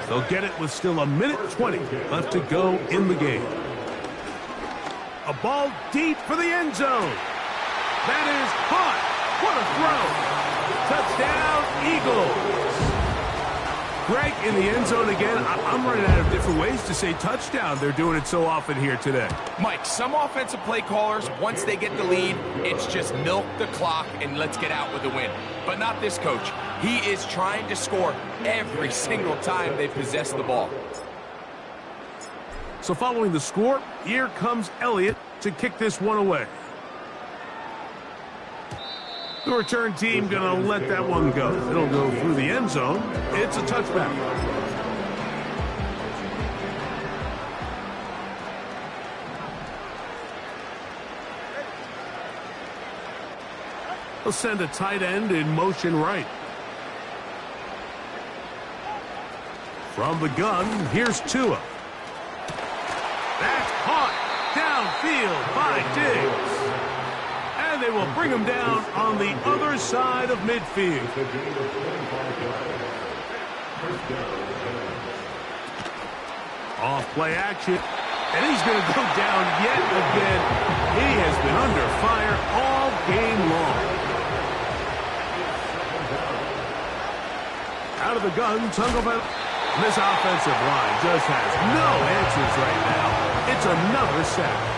[SPEAKER 2] They'll get it with still 1:20 left to go in the game. A ball deep for the end zone. That is caught. What a throw. Touchdown, Eagles. Greg in the end zone again. I'm running out of different ways to say touchdown. They're doing it so often here today.
[SPEAKER 3] Mike, some offensive play callers, once they get the lead, it's just milk the clock and let's get out with a win. But not this coach. He is trying to score every single time they possess the ball.
[SPEAKER 2] So following the score, here comes Elliott to kick this one away. The return team going to let that one go. It'll go through the end zone. It's a touchback. They'll send a tight end in motion right. From the gun, here's Tua. That's caught downfield by Diggs. And they will bring him down on the other side of midfield. Off play action. And he's going to go down yet again. He has been under fire all game long. Out of the gun, Tungelman. This offensive line just has no answers right now. It's another sack.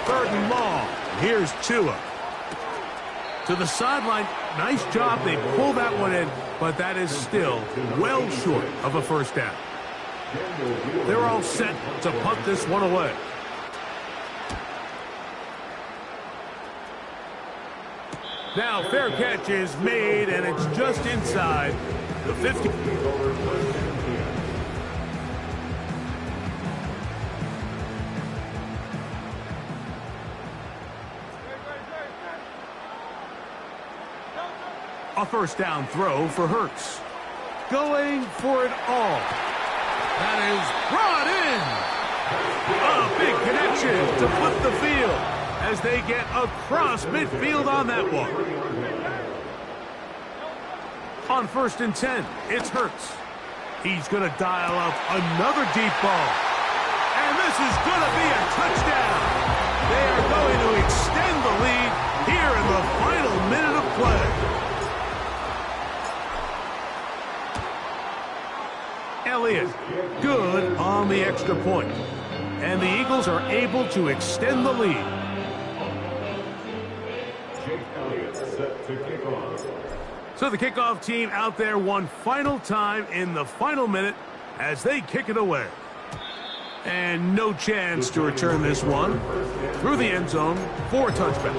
[SPEAKER 2] Third and long. Here's Tua. To the sideline. Nice job. They pull that one in, but that is still well short of a first down. They're all set to punt this one away. Now, fair catch is made, and it's just inside the 50. A first down throw for Hurts. Going for it all. That is brought in. A big connection to flip the field as they get across midfield on that one. On first and 10, it's Hurts. He's going to dial up another deep ball. And this is going to be a touchdown. They are going to extend the lead here in the final minute of play. Elliott good on the extra point. And the Eagles are able to extend the lead.
[SPEAKER 4] Jake Elliott set to kick off.
[SPEAKER 2] So the kickoff team out there one final time in the final minute as they kick it away. And no chance to return this one through the end zone for a touchback.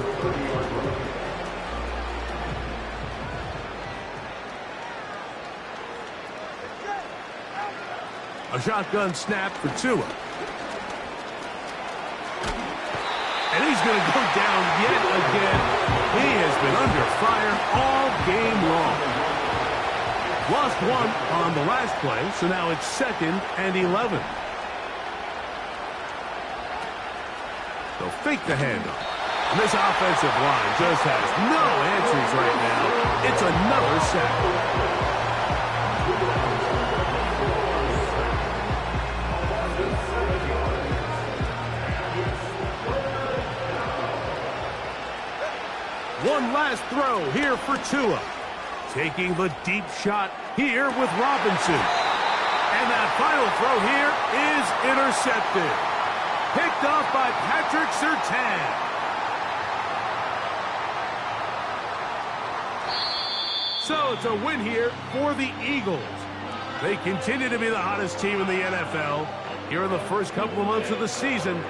[SPEAKER 2] A shotgun snap for Tua. And he's going to go down yet again. He has been under fire all game long. Lost one on the last play, so now it's 2nd and 11. They'll fake the handoff. And this offensive line just has no answers right now. It's another sack. One last throw here for Tua. Taking the deep shot here with Robinson. And that final throw here is intercepted. Picked off by Patrick Surtain. So it's a win here for the Eagles. They continue to be the hottest team in the NFL here in the first couple of months of the season.